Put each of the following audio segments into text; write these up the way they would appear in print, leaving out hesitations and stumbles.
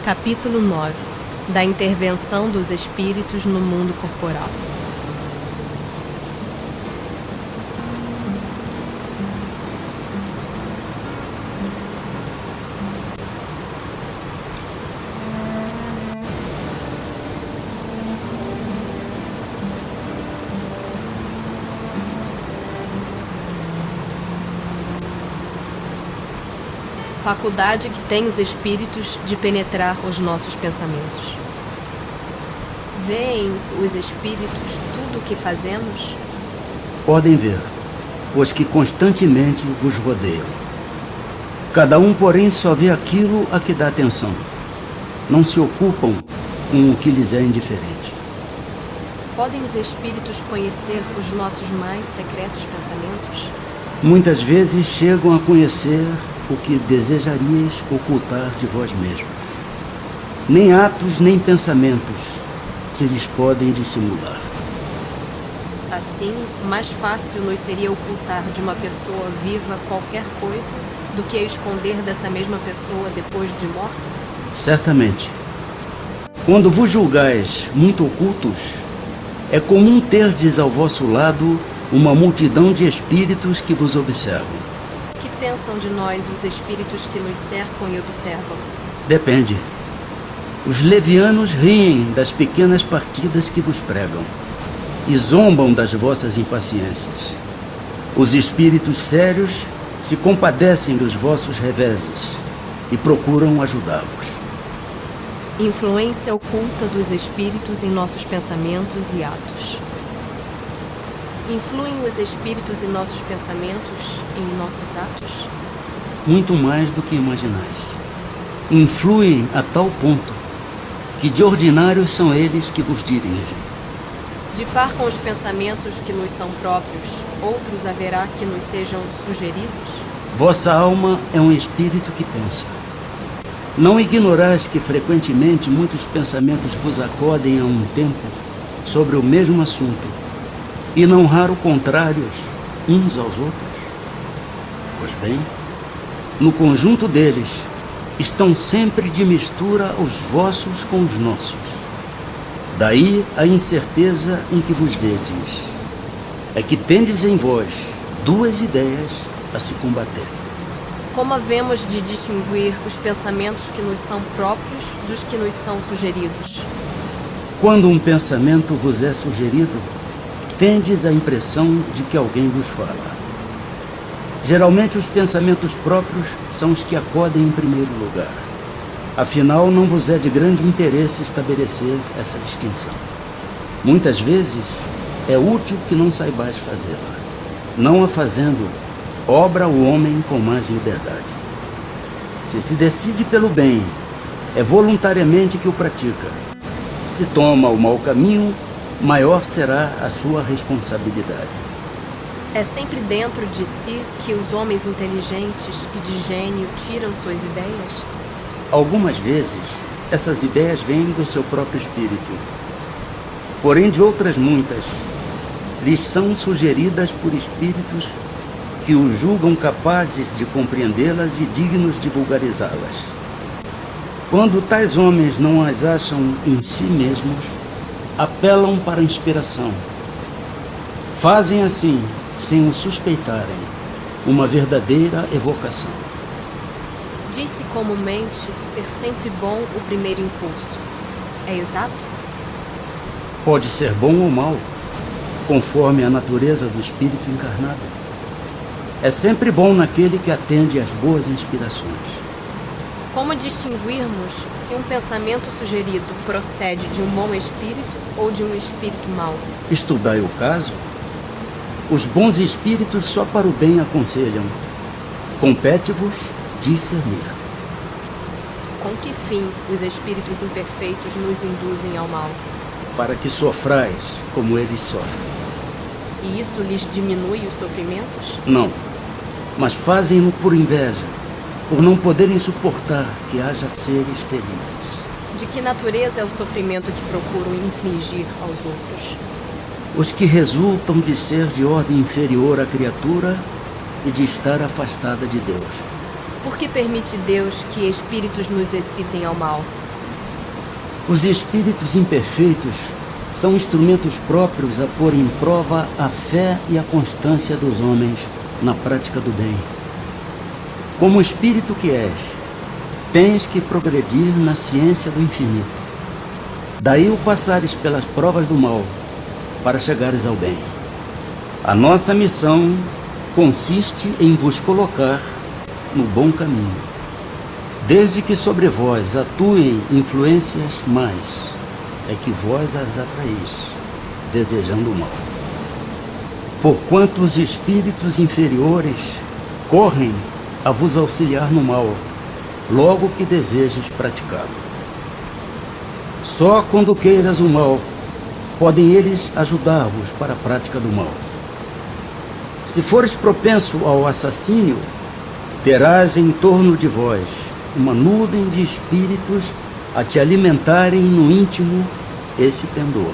Capítulo 9 da intervenção dos espíritos no mundo corporal. Faculdade que tem os espíritos de penetrar os nossos pensamentos. Veem os espíritos tudo o que fazemos? Podem ver, pois que constantemente vos rodeiam. Cada um, porém, só vê aquilo a que dá atenção. Não se ocupam com o que lhes é indiferente. Podem os espíritos conhecer os nossos mais secretos pensamentos? Muitas vezes chegam a conhecer o que desejarias ocultar de vós mesmos. Nem atos, nem pensamentos se lhes podem dissimular. Assim, mais fácil nos seria ocultar de uma pessoa viva qualquer coisa do que esconder dessa mesma pessoa depois de morta? Certamente. Quando vos julgais muito ocultos, é comum terdes ao vosso lado uma multidão de espíritos que vos observam. Que pensam de nós os espíritos que nos cercam e observam? Depende. Os levianos riem das pequenas partidas que vos pregam e zombam das vossas impaciências. Os espíritos sérios se compadecem dos vossos reveses e procuram ajudá-vos. Influência oculta dos espíritos em nossos pensamentos e atos. Influem os espíritos em nossos pensamentos e em nossos atos? Muito mais do que imaginais. Influem a tal ponto que de ordinário são eles que vos dirigem. De par com os pensamentos que nos são próprios, outros haverá que nos sejam sugeridos? Vossa alma é um espírito que pensa. Não ignorais que frequentemente muitos pensamentos vos acodem a um tempo sobre o mesmo assunto, e não raro contrários uns aos outros? Pois bem, no conjunto deles estão sempre de mistura os vossos com os nossos. Daí a incerteza em que vos vedes. É que tendes em vós duas ideias a se combater. Como havemos de distinguir os pensamentos que nos são próprios dos que nos são sugeridos? Quando um pensamento vos é sugerido, tendes a impressão de que alguém vos fala. Geralmente os pensamentos próprios são os que acodem em primeiro lugar. Afinal, não vos é de grande interesse estabelecer essa distinção. Muitas vezes é útil que não saibais fazê-la. Não a fazendo, obra o homem com mais liberdade. Se se decide pelo bem, é voluntariamente que o pratica. Se toma o mau caminho, maior será a sua responsabilidade. É sempre dentro de si que os homens inteligentes e de gênio tiram suas ideias? Algumas vezes, essas ideias vêm do seu próprio espírito. Porém, de outras muitas, lhes são sugeridas por espíritos que os julgam capazes de compreendê-las e dignos de vulgarizá-las. Quando tais homens não as acham em si mesmos, apelam para a inspiração. Fazem assim, sem o suspeitarem, uma verdadeira evocação. Diz-se comumente ser sempre bom o primeiro impulso. É exato? Pode ser bom ou mal, conforme a natureza do espírito encarnado. É sempre bom naquele que atende às boas inspirações. Como distinguirmos se um pensamento sugerido procede de um bom espírito ou de um espírito mau? Estudai o caso. Os bons espíritos só para o bem aconselham. Compete-vos discernir. Com que fim os espíritos imperfeitos nos induzem ao mal? Para que sofrais como eles sofrem. E isso lhes diminui os sofrimentos? Não, mas fazem-no por inveja, por não poderem suportar que haja seres felizes. De que natureza é o sofrimento que procuram infligir aos outros? Os que resultam de ser de ordem inferior à criatura e de estar afastada de Deus. Por que permite Deus que espíritos nos excitem ao mal? Os espíritos imperfeitos são instrumentos próprios a pôr em prova a fé e a constância dos homens na prática do bem. Como espírito que és, tens que progredir na ciência do infinito. Daí o passares pelas provas do mal, para chegares ao bem. A nossa missão consiste em vos colocar no bom caminho, desde que sobre vós atuem influências más, é que vós as atraís, desejando o mal. Porquanto os espíritos inferiores correm a vos auxiliar no mal, logo que desejes praticá-lo. Só quando queiras o mal, podem eles ajudar-vos para a prática do mal. Se fores propenso ao assassínio, terás em torno de vós uma nuvem de espíritos a te alimentarem no íntimo esse pendor.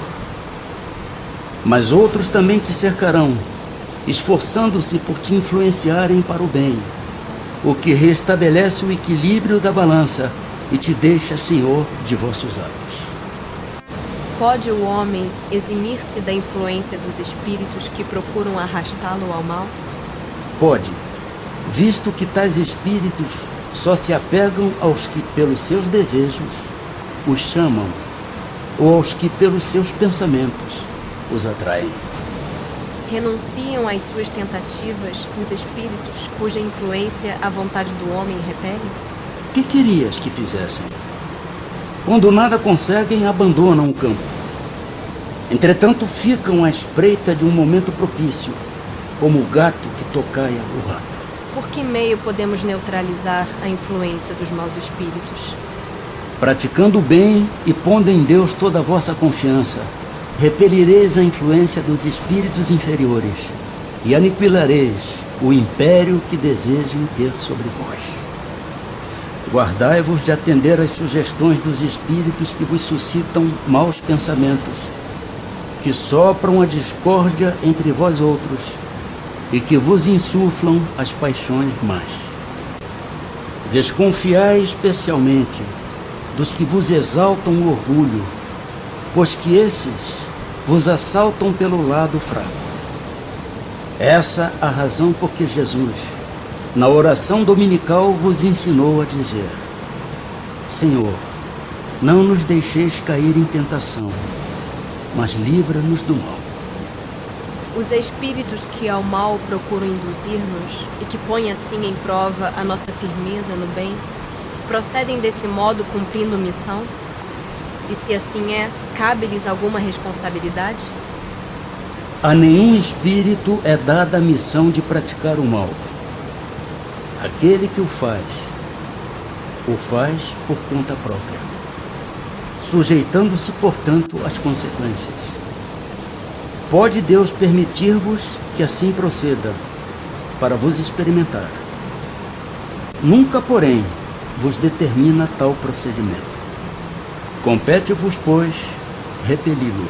Mas outros também te cercarão, esforçando-se por te influenciarem para o bem, o que restabelece o equilíbrio da balança e te deixa senhor de vossos atos. Pode o homem eximir-se da influência dos espíritos que procuram arrastá-lo ao mal? Pode, visto que tais espíritos só se apegam aos que pelos seus desejos os chamam, ou aos que pelos seus pensamentos os atraem. Renunciam às suas tentativas os espíritos cuja influência a vontade do homem repele? Que querias que fizessem? Quando nada conseguem, abandonam o campo. Entretanto, ficam à espreita de um momento propício, como o gato que tocaia o rato. Por que meio podemos neutralizar a influência dos maus espíritos? Praticando o bem e pondo em Deus toda a vossa confiança, repelireis a influência dos espíritos inferiores e aniquilareis o império que desejem ter sobre vós. Guardai-vos de atender às sugestões dos espíritos que vos suscitam maus pensamentos, que sopram a discórdia entre vós outros e que vos insuflam as paixões más. Desconfiai especialmente dos que vos exaltam o orgulho, pois que esses vos assaltam pelo lado fraco. Essa a razão por que Jesus, na oração dominical, vos ensinou a dizer: Senhor, não nos deixeis cair em tentação, mas livra-nos do mal. Os espíritos que ao mal procuram induzir-nos e que põem assim em prova a nossa firmeza no bem, procedem desse modo cumprindo missão? E se assim é, cabe-lhes alguma responsabilidade? A nenhum espírito é dada a missão de praticar o mal. Aquele que o faz por conta própria, sujeitando-se, portanto, às consequências. Pode Deus permitir-vos que assim proceda, para vos experimentar. Nunca, porém, vos determina tal procedimento. Compete-vos, pois, repeli-lo.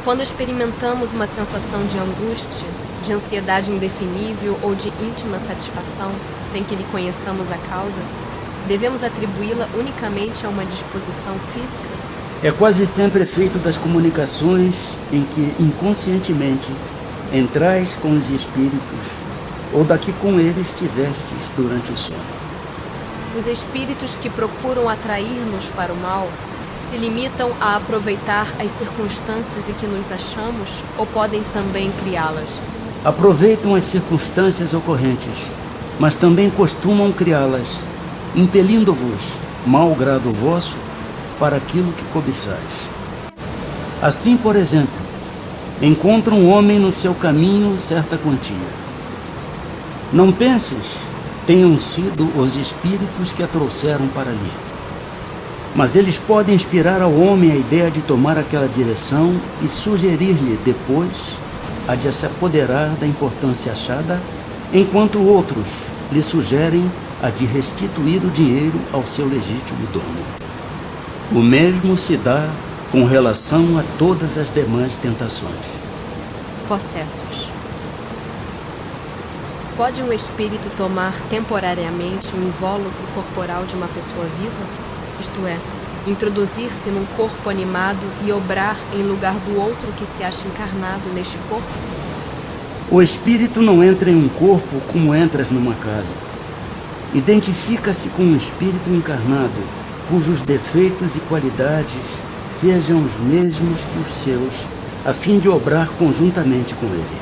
Quando experimentamos uma sensação de angústia, de ansiedade indefinível ou de íntima satisfação, sem que lhe conheçamos a causa, devemos atribuí-la unicamente a uma disposição física? É quase sempre efeito das comunicações em que inconscientemente entrais com os espíritos ou da que com eles tivestes durante o sono. Os espíritos que procuram atrair-nos para o mal se limitam a aproveitar as circunstâncias em que nos achamos ou podem também criá-las? Aproveitam as circunstâncias ocorrentes, mas também costumam criá-las, impelindo-vos, mau grado vosso, para aquilo que cobiçais. Assim, por exemplo, encontra um homem no seu caminho certa quantia. Não penses tenham sido os espíritos que a trouxeram para ali, mas eles podem inspirar ao homem a ideia de tomar aquela direção e sugerir-lhe depois a de se apoderar da importância achada, enquanto outros lhe sugerem a de restituir o dinheiro ao seu legítimo dono. O mesmo se dá com relação a todas as demais tentações. Possessos. Pode um espírito tomar temporariamente o invólucro corporal de uma pessoa viva? Isto é, introduzir-se num corpo animado e obrar em lugar do outro que se acha encarnado neste corpo? O espírito não entra em um corpo como entras numa casa. Identifica-se com um espírito encarnado, cujos defeitos e qualidades sejam os mesmos que os seus, a fim de obrar conjuntamente com ele.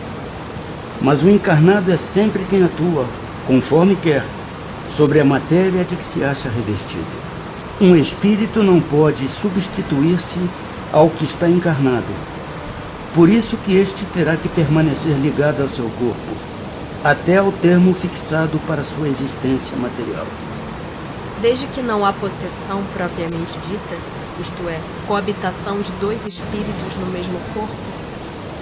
Mas o encarnado é sempre quem atua, conforme quer, sobre a matéria de que se acha revestido. Um espírito não pode substituir-se ao que está encarnado. Por isso que este terá que permanecer ligado ao seu corpo, até ao termo fixado para sua existência material. Desde que não há possessão propriamente dita, isto é, coabitação de dois espíritos no mesmo corpo,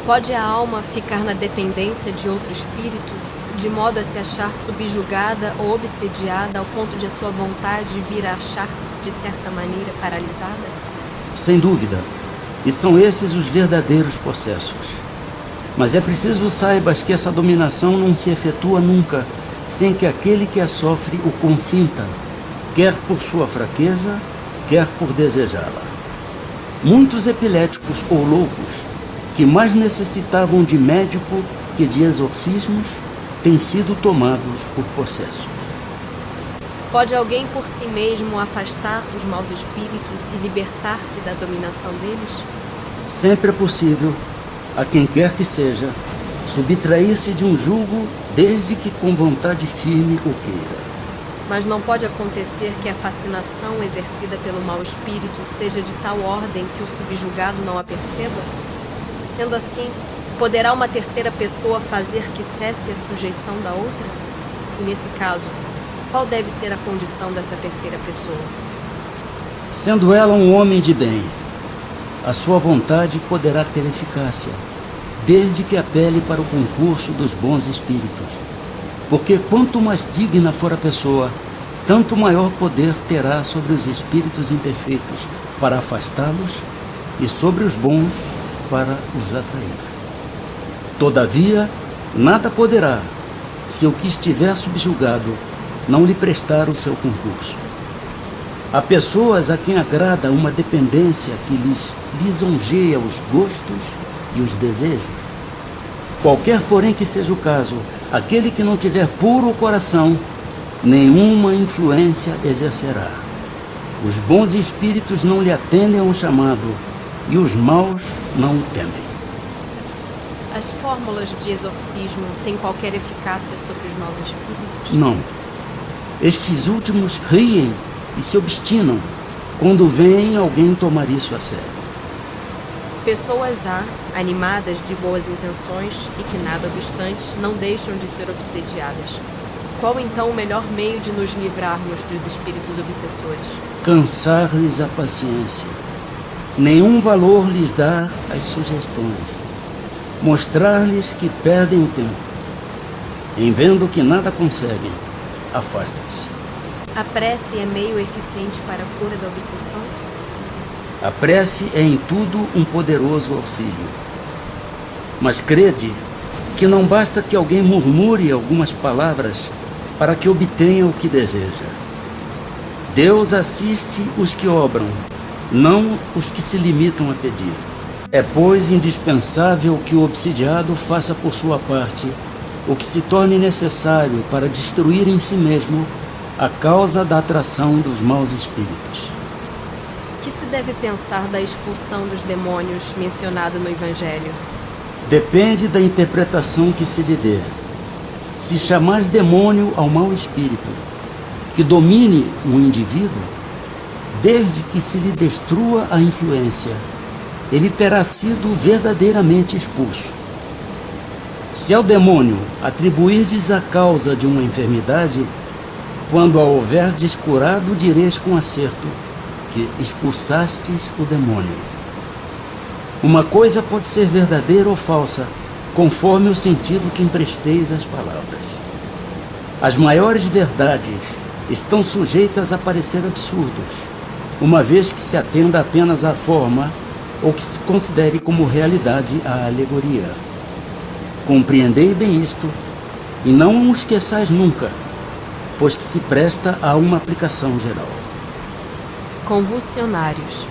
pode a alma ficar na dependência de outro espírito, de modo a se achar subjugada ou obsediada ao ponto de a sua vontade vir a achar-se, de certa maneira, paralisada? Sem dúvida. E são esses os verdadeiros possessos. Mas é preciso saibas que essa dominação não se efetua nunca sem que aquele que a sofre o consinta, quer por sua fraqueza, quer por desejá-la. Muitos epiléticos ou loucos, que mais necessitavam de médico que de exorcismos, têm sido tomados por possessos. Pode alguém por si mesmo afastar dos maus espíritos e libertar-se da dominação deles? Sempre é possível, a quem quer que seja, subtrair-se de um jugo desde que com vontade firme o queira. Mas não pode acontecer que a fascinação exercida pelo mau espírito seja de tal ordem que o subjugado não a perceba? Sendo assim, poderá uma terceira pessoa fazer que cesse a sujeição da outra? E nesse caso, qual deve ser a condição dessa terceira pessoa? Sendo ela um homem de bem, a sua vontade poderá ter eficácia, desde que apele para o concurso dos bons espíritos. Porque quanto mais digna for a pessoa, tanto maior poder terá sobre os espíritos imperfeitos para afastá-los e sobre os bons para os atrair. Todavia, nada poderá, se o que estiver subjugado não lhe prestar o seu concurso. Há pessoas a quem agrada uma dependência que lhes lisonjeia os gostos e os desejos. Qualquer, porém, que seja o caso, aquele que não tiver puro o coração, nenhuma influência exercerá. Os bons espíritos não lhe atendem ao chamado e os maus não o temem. As fórmulas de exorcismo têm qualquer eficácia sobre os maus espíritos? Não. Estes últimos riem e se obstinam quando veem alguém tomar isso a sério. Pessoas há, animadas de boas intenções e que, nada obstante, não deixam de ser obsediadas. Qual então o melhor meio de nos livrarmos dos espíritos obsessores? Cansar-lhes a paciência. Nenhum valor lhes dar as sugestões. Mostrar-lhes que perdem o tempo. Em vendo que nada conseguem, afastem-se. A prece é meio eficiente para a cura da obsessão? A prece é em tudo um poderoso auxílio. Mas crede que não basta que alguém murmure algumas palavras para que obtenha o que deseja. Deus assiste os que obram, não os que se limitam a pedir. É, pois, indispensável que o obsidiado faça por sua parte o que se torne necessário para destruir em si mesmo a causa da atração dos maus espíritos. O que se deve pensar da expulsão dos demônios mencionada no Evangelho? Depende da interpretação que se lhe dê. Se chamar demônio ao mau espírito que domine um indivíduo, desde que se lhe destrua a influência, ele terá sido verdadeiramente expulso. Se ao demônio atribuirdes a causa de uma enfermidade, quando a houver descurado, direis com acerto que expulsastes o demônio. Uma coisa pode ser verdadeira ou falsa, conforme o sentido que empresteis às palavras. As maiores verdades estão sujeitas a parecer absurdos, uma vez que se atenda apenas à forma ou que se considere como realidade a alegoria. Compreendei bem isto, e não o esqueçais nunca, pois que se presta a uma aplicação geral. Convulsionários.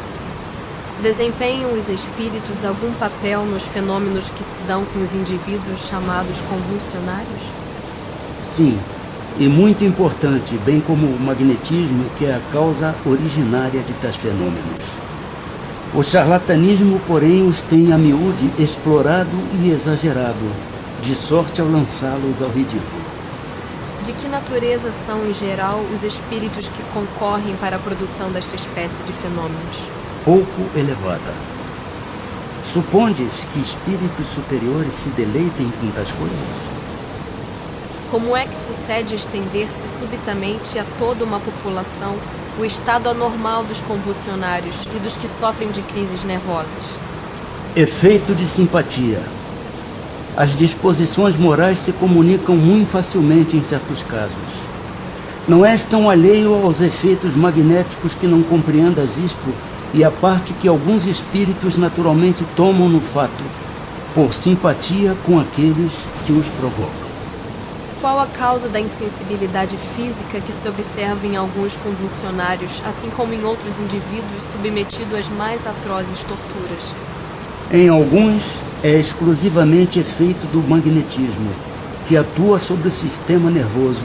Desempenham os espíritos algum papel nos fenômenos que se dão com os indivíduos chamados convulsionários? Sim, e muito importante, bem como o magnetismo, que é a causa originária de tais fenômenos. O charlatanismo, porém, os tem a miúde explorado e exagerado, de sorte ao lançá-los ao ridículo. De que natureza são, em geral, os espíritos que concorrem para a produção desta espécie de fenômenos? Pouco elevada. Supondes que espíritos superiores se deleitem com tais coisas? Como é que sucede estender-se subitamente a toda uma população o estado anormal dos convulsionários e dos que sofrem de crises nervosas? Efeito de simpatia. As disposições morais se comunicam muito facilmente em certos casos. Não és tão alheio aos efeitos magnéticos que não compreendas isto e a parte que alguns espíritos naturalmente tomam no fato, por simpatia com aqueles que os provocam. Qual a causa da insensibilidade física que se observa em alguns convulsionários, assim como em outros indivíduos submetidos às mais atrozes torturas? Em alguns, é exclusivamente efeito do magnetismo, que atua sobre o sistema nervoso,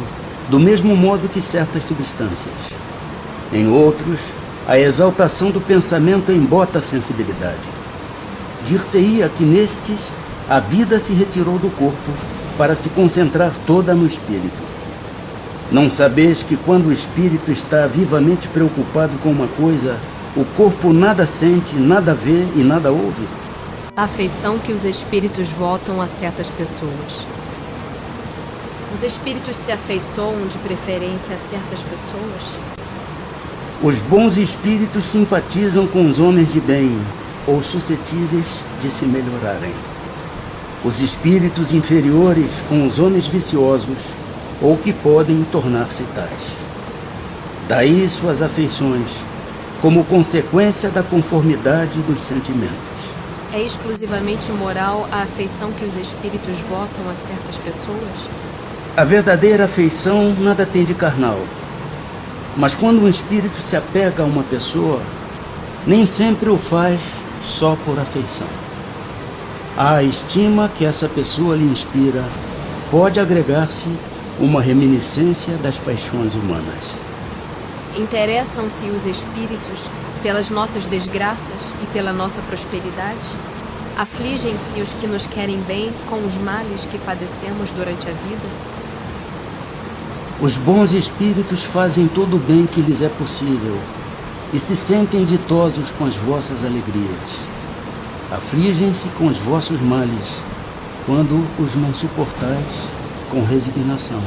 do mesmo modo que certas substâncias. Em outros, a exaltação do pensamento embota a sensibilidade. Dir-se-ia que nestes, a vida se retirou do corpo para se concentrar toda no espírito. Não sabeis que quando o espírito está vivamente preocupado com uma coisa, o corpo nada sente, nada vê e nada ouve? A afeição que os espíritos votam a certas pessoas. Os espíritos se afeiçoam de preferência a certas pessoas? Os bons espíritos simpatizam com os homens de bem, ou suscetíveis de se melhorarem. Os espíritos inferiores com os homens viciosos, ou que podem tornar-se tais. Daí suas afeições, como consequência da conformidade dos sentimentos. É exclusivamente moral a afeição que os espíritos votam a certas pessoas? A verdadeira afeição nada tem de carnal. Mas quando um espírito se apega a uma pessoa, nem sempre o faz só por afeição. A estima que essa pessoa lhe inspira pode agregar-se uma reminiscência das paixões humanas. Interessam-se os espíritos pelas nossas desgraças e pela nossa prosperidade? Afligem-se os que nos querem bem com os males que padecemos durante a vida? Os bons espíritos fazem todo o bem que lhes é possível e se sentem ditosos com as vossas alegrias. Afligem-se com os vossos males, quando os não suportais com resignação,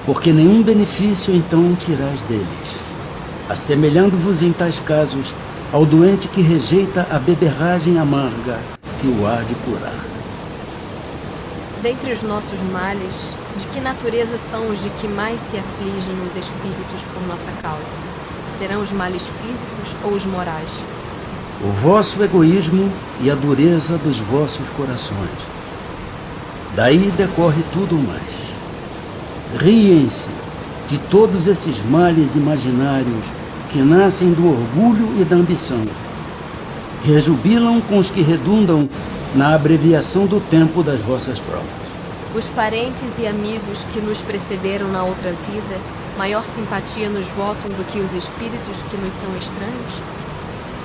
porque nenhum benefício então tirais deles, assemelhando-vos em tais casos ao doente que rejeita a beberragem amarga que o há de curar. Dentre os nossos males, de que natureza são os de que mais se afligem os espíritos por nossa causa? Serão os males físicos ou os morais? O vosso egoísmo e a dureza dos vossos corações. Daí decorre tudo mais. Riem-se de todos esses males imaginários que nascem do orgulho e da ambição. Rejubilam com os que redundam na abreviação do tempo das vossas provas. Os parentes e amigos que nos precederam na outra vida, maior simpatia nos votam do que os espíritos que nos são estranhos?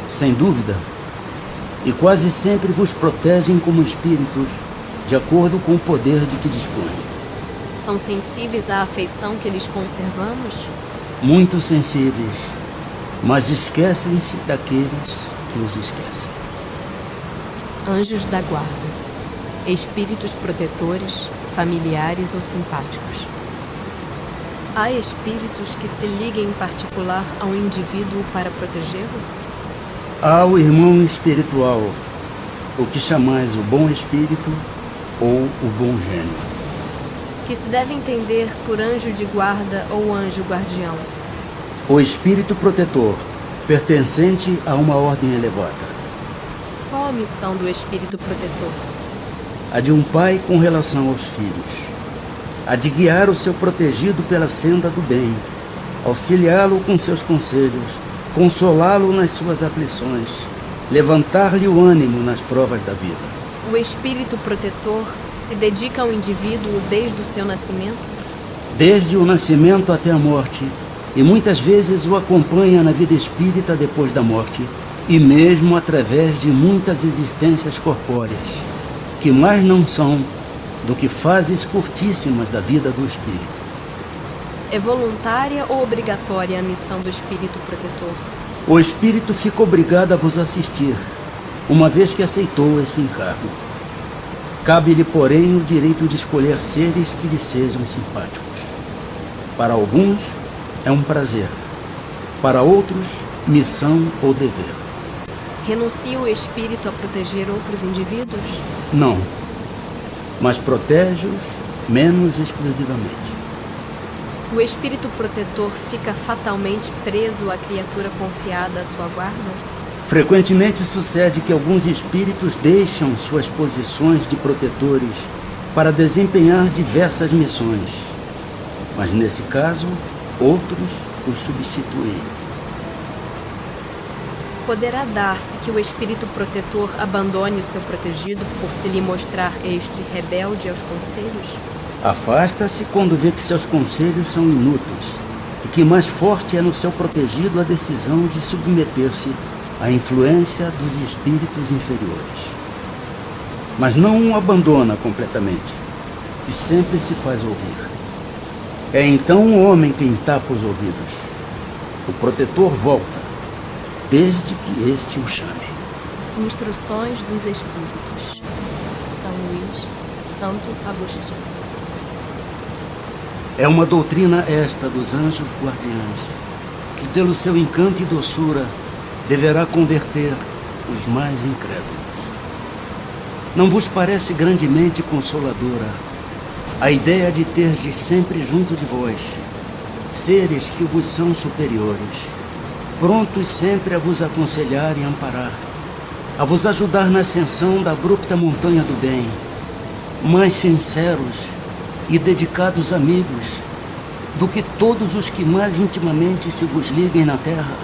Sem dúvida, e quase sempre vos protegem como espíritos, de acordo com o poder de que dispõem. São sensíveis à afeição que lhes conservamos? Muito sensíveis, mas esquecem-se daqueles que os esquecem. Anjos da guarda. Espíritos protetores, familiares ou simpáticos. Há espíritos que se liguem em particular ao indivíduo para protegê-lo? Há o irmão espiritual, o que chamais o bom espírito ou o bom gênio. Que se deve entender por anjo de guarda ou anjo guardião? O espírito protetor, pertencente a uma ordem elevada. Qual a missão do espírito protetor? A de um pai com relação aos filhos. A de guiar o seu protegido pela senda do bem, auxiliá-lo com seus conselhos, consolá-lo nas suas aflições, levantar-lhe o ânimo nas provas da vida. O espírito protetor se dedica ao indivíduo desde o seu nascimento? Desde o nascimento até a morte, e muitas vezes o acompanha na vida espírita depois da morte, e mesmo através de muitas existências corpóreas, que mais não são do que fases curtíssimas da vida do espírito. É voluntária ou obrigatória a missão do espírito protetor? O espírito fica obrigado a vos assistir, uma vez que aceitou esse encargo. Cabe-lhe, porém, o direito de escolher seres que lhe sejam simpáticos. Para alguns, é um prazer. Para outros, missão ou dever. Renuncia o espírito a proteger outros indivíduos? Não, mas protege-os menos exclusivamente. O espírito protetor fica fatalmente preso à criatura confiada à sua guarda? Frequentemente sucede que alguns espíritos deixam suas posições de protetores para desempenhar diversas missões, mas nesse caso, outros os substituem. Poderá dar-se que o espírito protetor abandone o seu protegido por se lhe mostrar este rebelde aos conselhos? Afasta-se quando vê que seus conselhos são inúteis e que mais forte é no seu protegido a decisão de submeter-se à influência dos espíritos inferiores. Mas não o abandona completamente e sempre se faz ouvir. É então o homem quem tapa os ouvidos. O protetor volta, desde que este o chame. Instruções dos Espíritos. São Luís, Santo Agostinho. É uma doutrina esta dos anjos guardiães, que pelo seu encanto e doçura deverá converter os mais incrédulos. Não vos parece grandemente consoladora a ideia de terdes sempre junto de vós seres que vos são superiores, prontos sempre a vos aconselhar e amparar, a vos ajudar na ascensão da abrupta montanha do bem, mais sinceros e dedicados amigos do que todos os que mais intimamente se vos liguem na terra?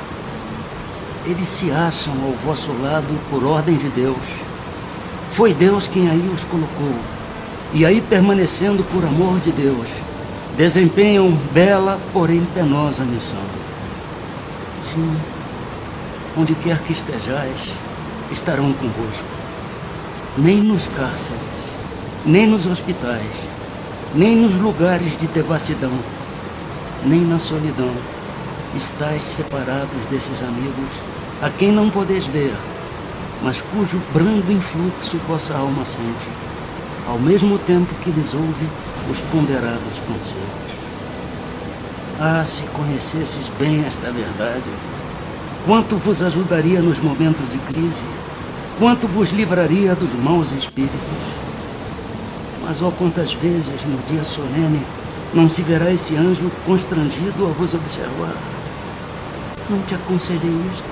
Eles se acham ao vosso lado por ordem de Deus. Foi Deus quem aí os colocou, e aí, permanecendo por amor de Deus, desempenham bela, porém penosa missão. Sim, onde quer que estejais, estarão convosco. Nem nos cárceres, nem nos hospitais, nem nos lugares de devassidão, nem na solidão, estáis separados desses amigos, a quem não podeis ver, mas cujo brando influxo vossa alma sente, ao mesmo tempo que lhes ouve os ponderados conselhos. Ah, se conhecesses bem esta verdade, quanto vos ajudaria nos momentos de crise, quanto vos livraria dos maus espíritos. Mas, ó, quantas vezes no dia solene não se verá esse anjo constrangido a vos observar. Não te aconselhei isto,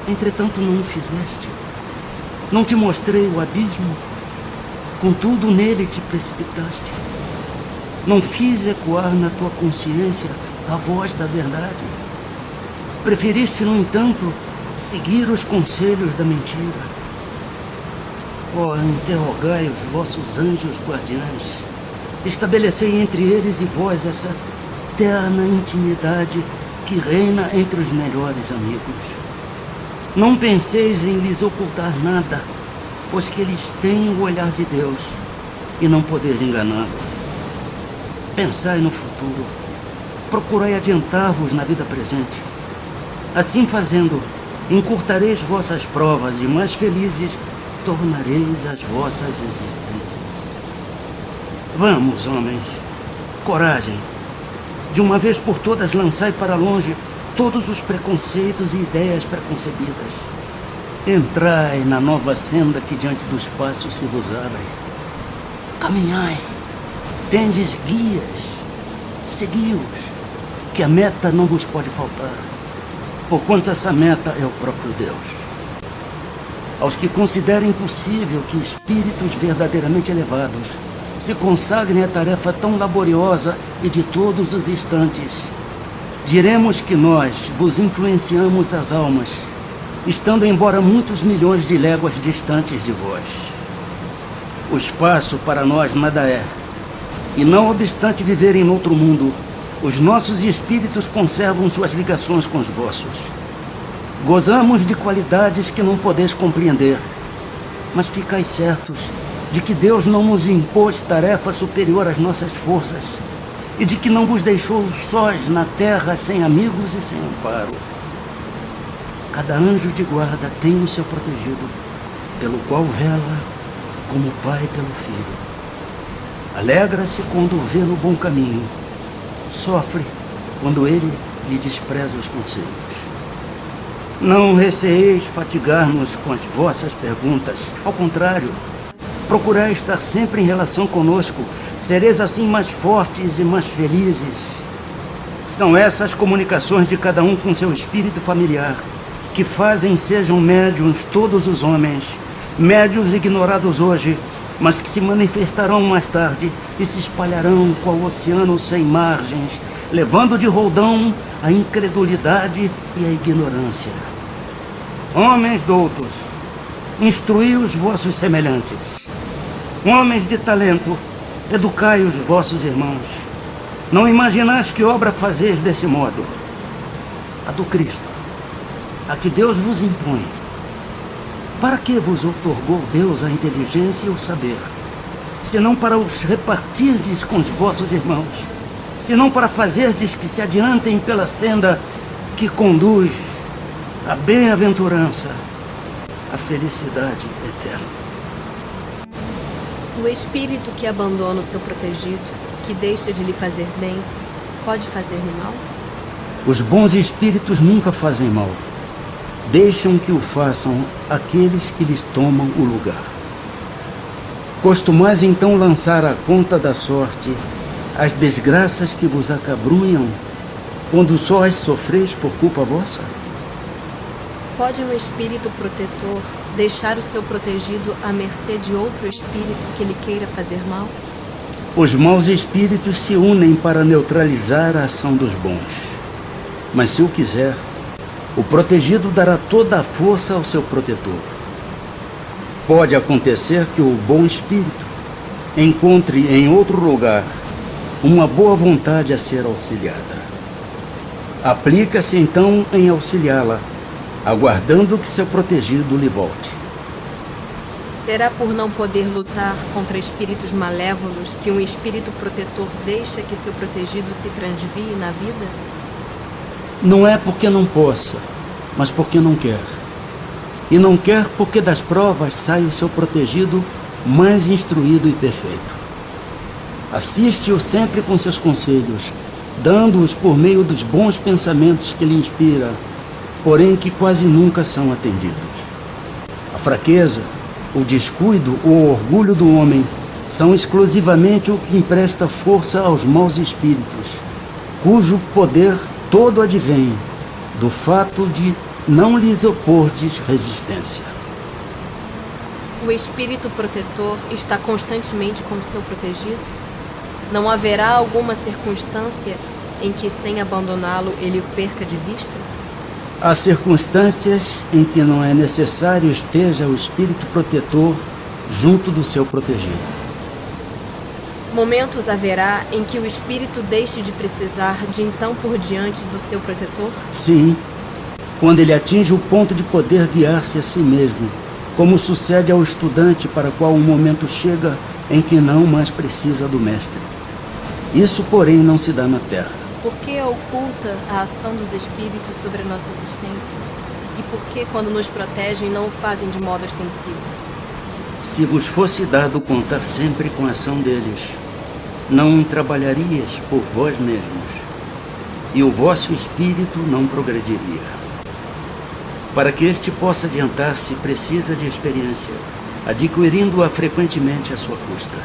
entretanto não o fizeste. Não te mostrei o abismo, contudo nele te precipitaste. Não fiz ecoar na tua consciência a voz da verdade. Preferiste, no entanto, seguir os conselhos da mentira. Ó, interrogai os vossos anjos guardiães. Estabelecei entre eles e vós essa terna intimidade que reina entre os melhores amigos. Não penseis em lhes ocultar nada, pois que eles têm o olhar de Deus e não podeis enganá-los. Pensai no futuro, procurai adiantar-vos na vida presente. Assim fazendo, encurtareis vossas provas e mais felizes tornareis as vossas existências. Vamos, homens, coragem. De uma vez por todas lançai para longe todos os preconceitos e ideias preconcebidas. Entrai na nova senda que diante dos pastos se vos abre. Caminhai, tendes guias, segui-os, que a meta não vos pode faltar, porquanto essa meta é o próprio Deus. Aos que considerem possível que espíritos verdadeiramente elevados se consagrem à tarefa tão laboriosa e de todos os instantes, diremos que nós vos influenciamos as almas, estando embora muitos milhões de léguas distantes de vós. O espaço para nós nada é, e não obstante viverem noutro mundo, os nossos espíritos conservam suas ligações com os vossos. Gozamos de qualidades que não podeis compreender, mas ficai certos de que Deus não nos impôs tarefa superior às nossas forças e de que não vos deixou sós na terra sem amigos e sem amparo. Cada anjo de guarda tem o seu protegido, pelo qual vela como o pai pelo filho. Alegra-se quando o vê no bom caminho, sofre quando ele lhe despreza os conselhos. Não receeis fatigar-nos com as vossas perguntas. Ao contrário, procurai estar sempre em relação conosco. Sereis assim mais fortes e mais felizes. São essas comunicações de cada um com seu espírito familiar que fazem sejam médiuns todos os homens, médiuns ignorados hoje, mas que se manifestarão mais tarde e se espalharão qual oceano sem margens, levando de roldão a incredulidade e a ignorância. Homens doutos, instruí os vossos semelhantes. Homens de talento, educai os vossos irmãos. Não imaginais que obra fazeis desse modo. A do Cristo, a que Deus vos impõe. Para que vos outorgou Deus a inteligência e o saber, senão para os repartirdes com os vossos irmãos, senão para fazerdes que se adiantem pela senda que conduz à bem-aventurança, à felicidade eterna. O espírito que abandona o seu protegido, que deixa de lhe fazer bem, pode fazer-lhe mal? Os bons espíritos nunca fazem mal. Deixam que o façam aqueles que lhes tomam o lugar. Costumais então lançar à conta da sorte as desgraças que vos acabrunham, quando só as sofreis por culpa vossa? Pode um espírito protetor deixar o seu protegido à mercê de outro espírito que lhe queira fazer mal? Os maus espíritos se unem para neutralizar a ação dos bons. Mas se o quiser, o protegido dará toda a força ao seu protetor. Pode acontecer que o bom espírito encontre em outro lugar uma boa vontade a ser auxiliada. Aplica-se então em auxiliá-la, aguardando que seu protegido lhe volte. Será por não poder lutar contra espíritos malévolos que um espírito protetor deixa que seu protegido se transvie na vida? Não é porque não possa, mas porque não quer. E não quer porque das provas sai o seu protegido mais instruído e perfeito. Assiste-o sempre com seus conselhos, dando-os por meio dos bons pensamentos que lhe inspira, porém que quase nunca são atendidos. A fraqueza, o descuido, o orgulho do homem são exclusivamente o que empresta força aos maus espíritos, cujo poder todo advém do fato de não lhes opordes resistência. O espírito protetor está constantemente com o seu protegido? Não haverá alguma circunstância em que, sem abandoná-lo, ele o perca de vista? Há circunstâncias em que não é necessário esteja o espírito protetor junto do seu protegido. Momentos haverá em que o espírito deixe de precisar de então por diante do seu protetor? Sim, quando ele atinge o ponto de poder guiar-se a si mesmo, como sucede ao estudante para qual um momento chega em que não mais precisa do mestre. Isso, porém, não se dá na Terra. Por que oculta a ação dos espíritos sobre a nossa existência? E por que, quando nos protegem, não o fazem de modo ostensivo? Se vos fosse dado contar sempre com a ação deles, não trabalharias por vós mesmos, e o vosso espírito não progrediria. Para que este possa adiantar-se, precisa de experiência, adquirindo-a frequentemente à sua custa.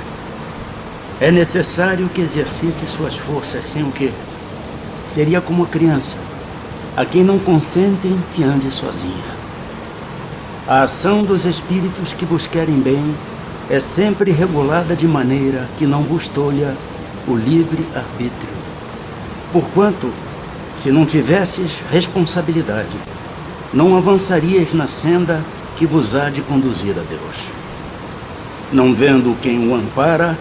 É necessário que exercite suas forças, sem o que seria como a criança, a quem não consentem que ande sozinha. A ação dos espíritos que vos querem bem é sempre regulada de maneira que não vos tolha o livre arbítrio. Porquanto, Se não tivesses responsabilidade, não avançarias na senda que vos há de conduzir a Deus. Não vendo quem o ampara,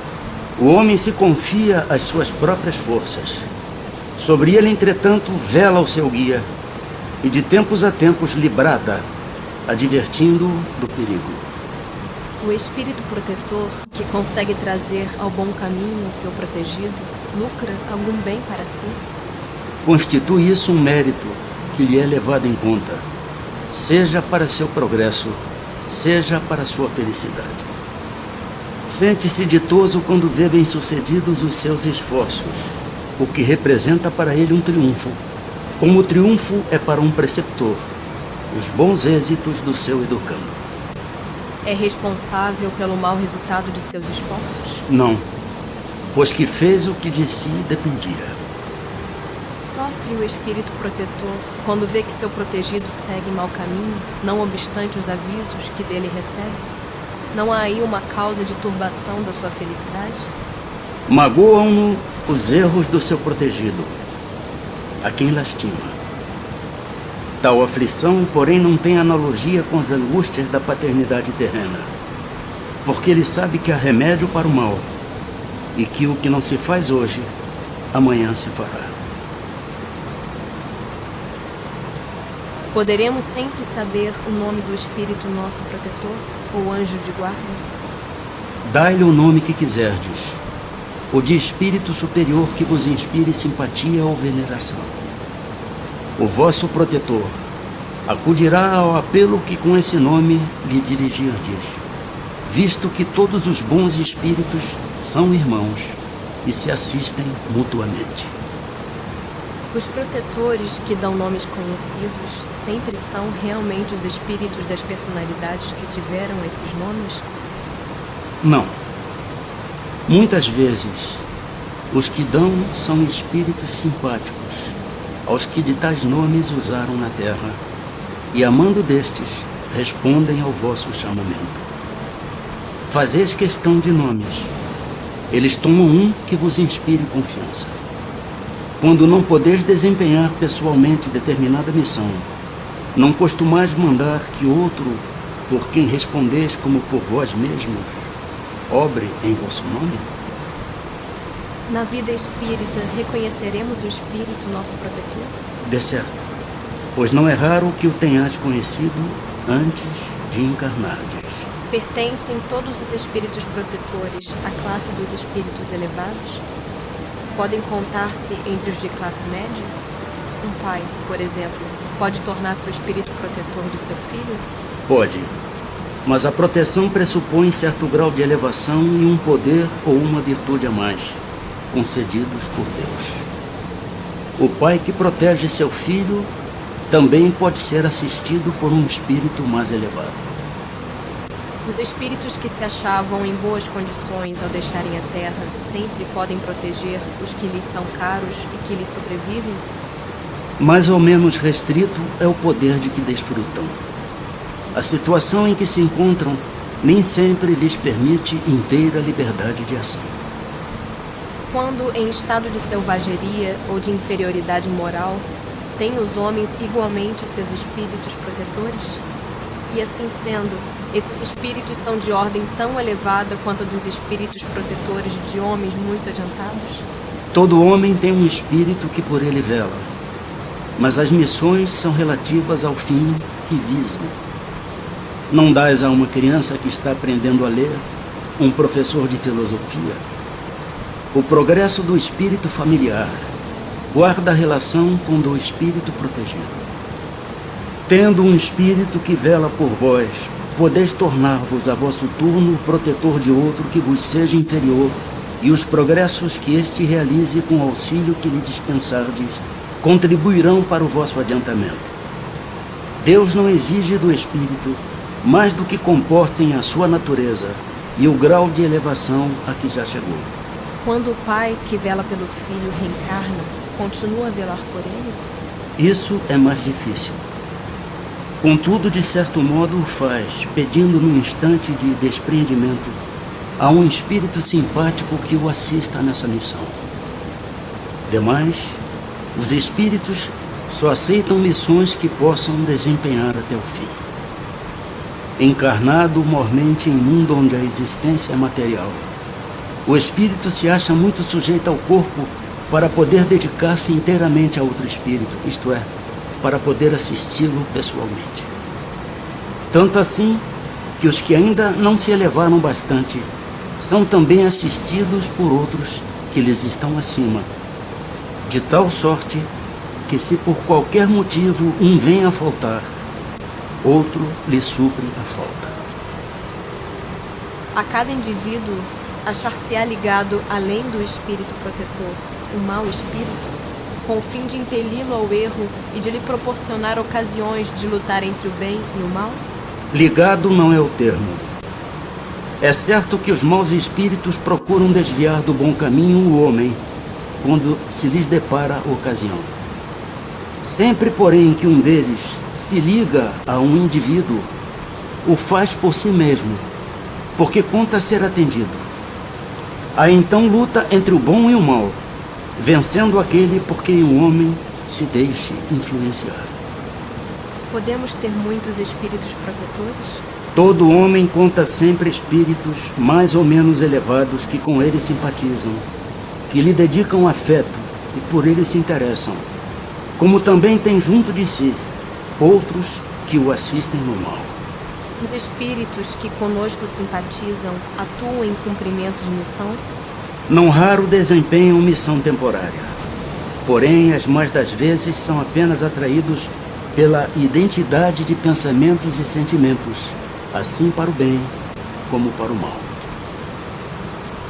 o homem se confia às suas próprias forças. Sobre ele, entretanto, vela o seu guia, e de tempos a tempos lhe brada, advertindo-o do perigo. O espírito protetor, que consegue trazer ao bom caminho o seu protegido, lucra algum bem para si? Constitui isso um mérito que lhe é levado em conta, seja para seu progresso, seja para sua felicidade. Sente-se ditoso quando vê bem-sucedidos os seus esforços, o que representa para ele um triunfo, como o triunfo é para um preceptor, os bons êxitos do seu educando. É responsável pelo mau resultado de seus esforços? Não, pois que fez o que de si dependia. Sofre o espírito protetor quando vê que seu protegido segue mau caminho, não obstante os avisos que dele recebe? Não há aí uma causa de turbação da sua felicidade? Magoam-no os erros do seu protegido, a quem lastima. Tal aflição, porém, não tem analogia com as angústias da paternidade terrena, porque ele sabe que há remédio para o mal e que o que não se faz hoje, amanhã se fará. Poderemos sempre saber o nome do espírito nosso protetor, ou anjo de guarda? Dai-lhe o nome que quiserdes, o de espírito superior que vos inspire simpatia ou veneração. O vosso protetor acudirá ao apelo que com esse nome lhe dirigirdes, visto que todos os bons espíritos são irmãos e se assistem mutuamente. Os protetores que dão nomes conhecidos sempre são realmente os espíritos das personalidades que tiveram esses nomes? Não. Muitas vezes, os que dão são espíritos simpáticos, aos que de tais nomes usaram na terra, e amando destes, respondem ao vosso chamamento. Fazeis questão de nomes. Eles tomam um que vos inspire confiança. Quando não podeis desempenhar pessoalmente determinada missão, não costumais mandar que outro, por quem respondeis como por vós mesmos, obre em vosso nome? Na vida espírita, reconheceremos o espírito nosso protetor? De certo, pois não é raro que o tenhas conhecido antes de encarnardes. Pertencem todos os espíritos protetores à classe dos espíritos elevados? Podem contar-se entre os de classe média? Um pai, por exemplo, pode tornar-se o espírito protetor de seu filho? Pode, mas a proteção pressupõe certo grau de elevação e um poder ou uma virtude a mais, concedidos por Deus. O pai que protege seu filho também pode ser assistido por um espírito mais elevado. Os espíritos que se achavam em boas condições ao deixarem a terra sempre podem proteger os que lhes são caros e que lhes sobrevivem? Mais ou menos restrito é o poder de que desfrutam. A situação em que se encontram nem sempre lhes permite inteira liberdade de ação. Quando em estado de selvageria ou de inferioridade moral, têm os homens igualmente seus espíritos protetores? E assim sendo, esses espíritos são de ordem tão elevada quanto a dos espíritos protetores de homens muito adiantados? Todo homem tem um espírito que por ele vela, mas as missões são relativas ao fim que visam. Não dás a uma criança que está aprendendo a ler um professor de filosofia. O progresso do espírito familiar guarda a relação com o do espírito protegido. Tendo um espírito que vela por vós, podeis tornar-vos a vosso turno o protetor de outro que vos seja inferior, e os progressos que este realize com o auxílio que lhe dispensardes contribuirão para o vosso adiantamento. Deus não exige do espírito mais do que comportem a sua natureza e o grau de elevação a que já chegou. Quando o pai que vela pelo filho reencarna, continua a velar por ele? Isso é mais difícil. Contudo, de certo modo, o faz, pedindo num instante de despreendimento a um espírito simpático que o assista nessa missão. Demais, Os espíritos só aceitam missões que possam desempenhar até o fim. Encarnado mormente em mundo onde a existência é material, o espírito se acha muito sujeito ao corpo para poder dedicar-se inteiramente a outro espírito, isto é, para poder assisti-lo pessoalmente. Tanto assim que os que ainda não se elevaram bastante são também assistidos por outros que lhes estão acima, de tal sorte que, se por qualquer motivo um venha a faltar, outro lhe supre a falta. A cada indivíduo achar-se-á ligado, além do espírito protetor, um mau espírito, com o fim de impeli-lo ao erro e de lhe proporcionar ocasiões de lutar entre o bem e o mal? Ligado não é o termo. É certo que os maus espíritos procuram desviar do bom caminho o homem quando se lhes depara a ocasião. Sempre, porém, que um deles se liga a um indivíduo, o faz por si mesmo, porque conta ser atendido. Há então luta entre o bom e o mal, vencendo aquele por quem o homem se deixe influenciar. Podemos ter muitos espíritos protetores? Todo homem conta sempre espíritos mais ou menos elevados que com ele simpatizam, que lhe dedicam afeto e por ele se interessam, como também tem junto de si outros que o assistem no mal. Os espíritos que conosco simpatizam atuam em cumprimento de missão? Não raro desempenham missão temporária, porém as mais das vezes são apenas atraídos pela identidade de pensamentos e sentimentos, assim para o bem como para o mal.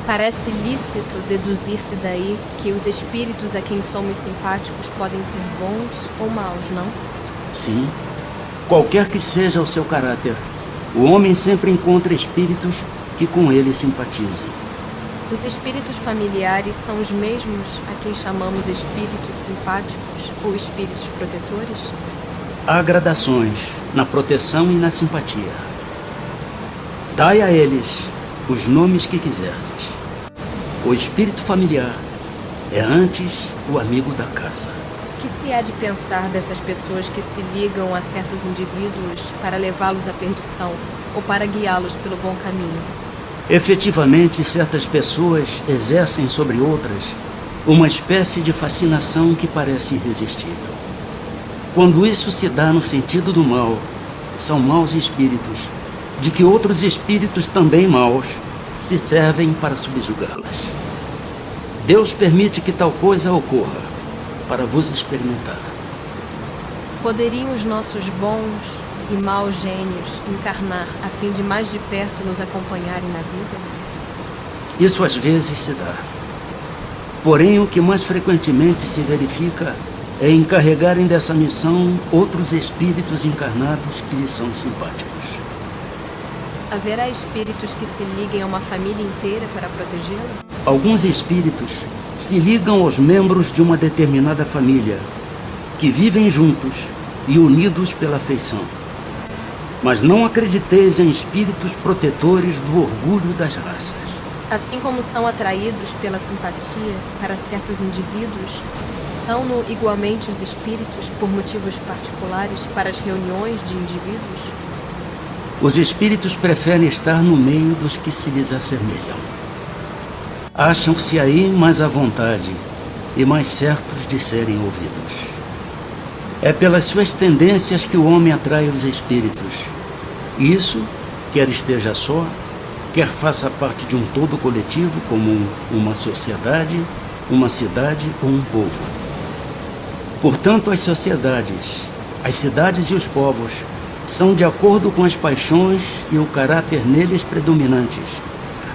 Parece lícito deduzir-se daí que os espíritos a quem somos simpáticos podem ser bons ou maus, não? Sim, qualquer que seja o seu caráter, o homem sempre encontra espíritos que com ele simpatizem. Os espíritos familiares são os mesmos a quem chamamos espíritos simpáticos ou espíritos protetores? Há gradações na proteção e na simpatia. Dai a eles os nomes que quiserdes. O espírito familiar é antes o amigo da casa. O que se há de pensar dessas pessoas que se ligam a certos indivíduos para levá-los à perdição ou para guiá-los pelo bom caminho? Efetivamente, certas pessoas exercem sobre outras uma espécie de fascinação que parece irresistível. Quando isso se dá no sentido do mal, são maus espíritos, de que outros espíritos também maus se servem para subjugá-las. Deus permite que tal coisa ocorra, para vos experimentar. Poderiam os nossos bons e maus gênios encarnar a fim de mais de perto nos acompanharem na vida? Isso às vezes se dá. Porém, o que mais frequentemente se verifica é encarregarem dessa missão outros espíritos encarnados que lhes são simpáticos. Haverá espíritos que se liguem a uma família inteira para protegê-la? Alguns espíritos se ligam aos membros de uma determinada família, que vivem juntos e unidos pela afeição. Mas não acrediteis em espíritos protetores do orgulho das raças. Assim como são atraídos pela simpatia para certos indivíduos, são-no igualmente os espíritos por motivos particulares para as reuniões de indivíduos? Os espíritos preferem estar no meio dos que se lhes assemelham. Acham-se aí mais à vontade e mais certos de serem ouvidos. É pelas suas tendências que o homem atrai os espíritos. Isso, quer esteja só, quer faça parte de um todo coletivo, como uma sociedade, uma cidade ou um povo. Portanto, as sociedades, as cidades e os povos são de acordo com as paixões e o caráter neles predominantes,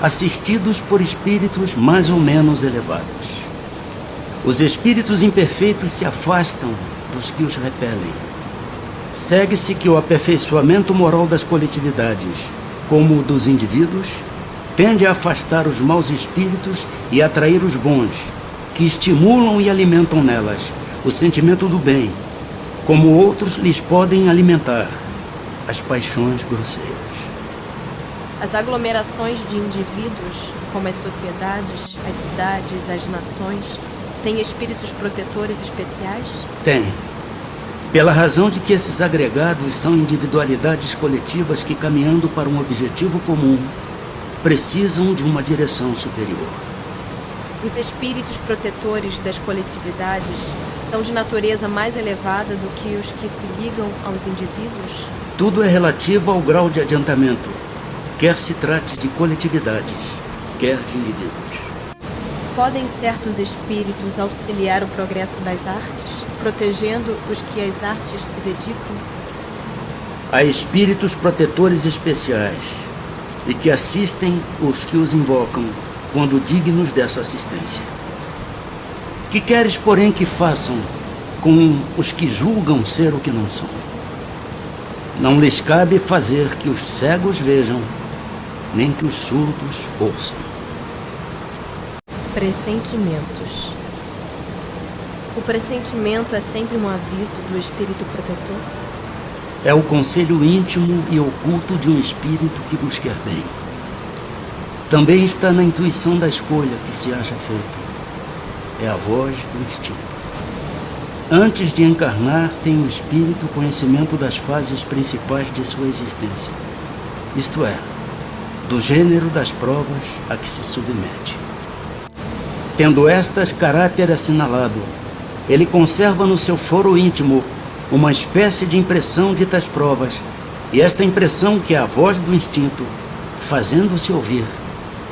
assistidos por espíritos mais ou menos elevados. Os espíritos imperfeitos se afastam dos que os repelem. Segue-se que o aperfeiçoamento moral das coletividades, como o dos indivíduos, tende a afastar os maus espíritos e atrair os bons, que estimulam e alimentam nelas o sentimento do bem, como outros lhes podem alimentar as paixões grosseiras. As aglomerações de indivíduos, como as sociedades, as cidades, as nações, tem espíritos protetores especiais? Tem. Pela razão de que esses agregados são individualidades coletivas que, caminhando para um objetivo comum, precisam de uma direção superior. Os espíritos protetores das coletividades são de natureza mais elevada do que os que se ligam aos indivíduos? Tudo é relativo ao grau de adiantamento, quer se trate de coletividades, quer de indivíduos. Podem certos espíritos auxiliar o progresso das artes, protegendo os que às artes se dedicam? Há espíritos protetores especiais e que assistem os que os invocam quando dignos dessa assistência. Que queres, porém, que façam com os que julgam ser o que não são? Não lhes cabe fazer que os cegos vejam, nem que os surdos ouçam. Pressentimentos. O pressentimento é sempre um aviso do espírito protetor? É o conselho íntimo e oculto de um espírito que vos quer bem. Também está na intuição da escolha que se acha feita. É a voz do instinto. Antes de encarnar, tem o espírito conhecimento das fases principais de sua existência. Isto é, do gênero das provas a que se submete. Tendo estas caráter assinalado, ele conserva no seu foro íntimo uma espécie de impressão de tais provas, e esta impressão, que é a voz do instinto, fazendo-se ouvir,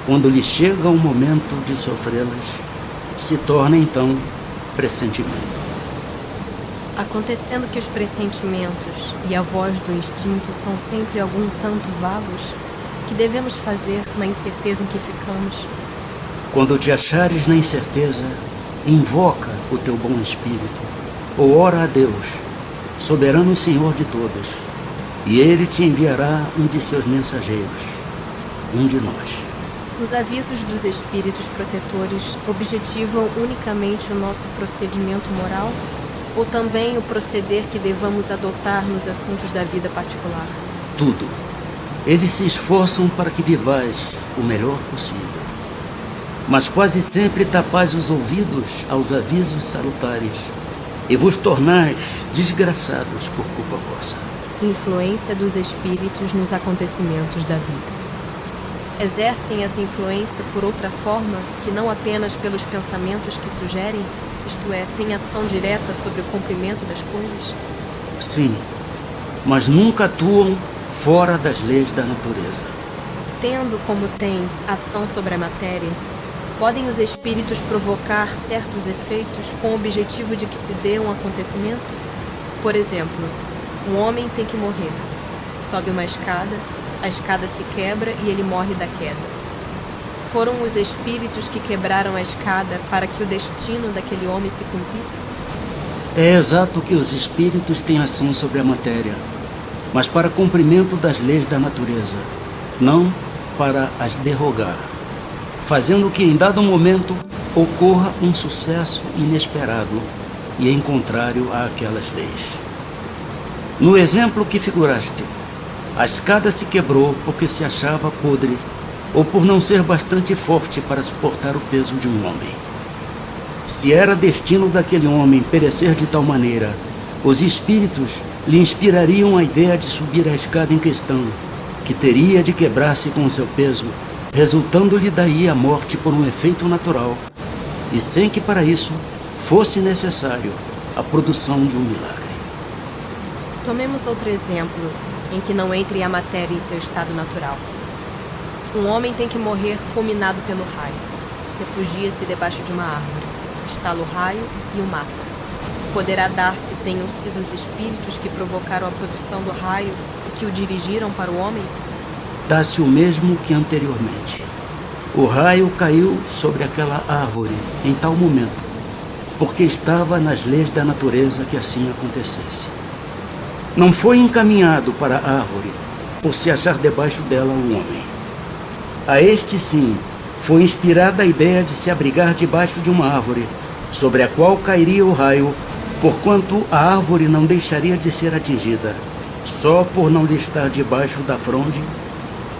quando lhe chega o momento de sofrê-las, se torna então pressentimento. Acontecendo que os pressentimentos e a voz do instinto são sempre algum tanto vagos, que devemos fazer na incerteza em que ficamos? Quando te achares na incerteza, invoca o teu bom espírito, ou ora a Deus, soberano Senhor de todos, e ele te enviará um de seus mensageiros, um de nós. Os avisos dos espíritos protetores objetivam unicamente o nosso procedimento moral, ou também o proceder que devamos adotar nos assuntos da vida particular? Tudo. Eles se esforçam para que vivais o melhor possível. Mas quase sempre tapais os ouvidos aos avisos salutares e vos tornais desgraçados por culpa vossa. Influência dos espíritos nos acontecimentos da vida. Exercem essa influência por outra forma que não apenas pelos pensamentos que sugerem, isto é, têm ação direta sobre o cumprimento das coisas? Sim, mas nunca atuam fora das leis da natureza. Tendo como tem ação sobre a matéria, podem os espíritos provocar certos efeitos com o objetivo de que se dê um acontecimento? Por exemplo, um homem tem que morrer. Sobe uma escada, a escada se quebra e ele morre da queda. Foram os espíritos que quebraram a escada para que o destino daquele homem se cumprisse? É exato que os espíritos têm ação sobre a matéria, mas para cumprimento das leis da natureza, não para as derrogar, fazendo que em dado momento ocorra um sucesso inesperado e em contrário àquelas leis. No exemplo que figuraste, a escada se quebrou porque se achava podre ou por não ser bastante forte para suportar o peso de um homem. Se era destino daquele homem perecer de tal maneira, os espíritos lhe inspirariam a ideia de subir a escada em questão, que teria de quebrar-se com seu peso, resultando-lhe daí a morte por um efeito natural, e sem que para isso fosse necessário a produção de um milagre. Tomemos outro exemplo em que não entre a matéria em seu estado natural. Um homem tem que morrer fulminado pelo raio. Refugia-se debaixo de uma árvore. Estala o raio e o mata. Poderá dar se tenham sido os espíritos que provocaram a produção do raio e que o dirigiram para o homem? Dá-se o mesmo que anteriormente. O raio caiu sobre aquela árvore em tal momento, porque estava nas leis da natureza que assim acontecesse. Não foi encaminhado para a árvore por se achar debaixo dela o homem. A este, sim, foi inspirada a ideia de se abrigar debaixo de uma árvore, sobre a qual cairia o raio, porquanto a árvore não deixaria de ser atingida, só por não lhe estar debaixo da fronde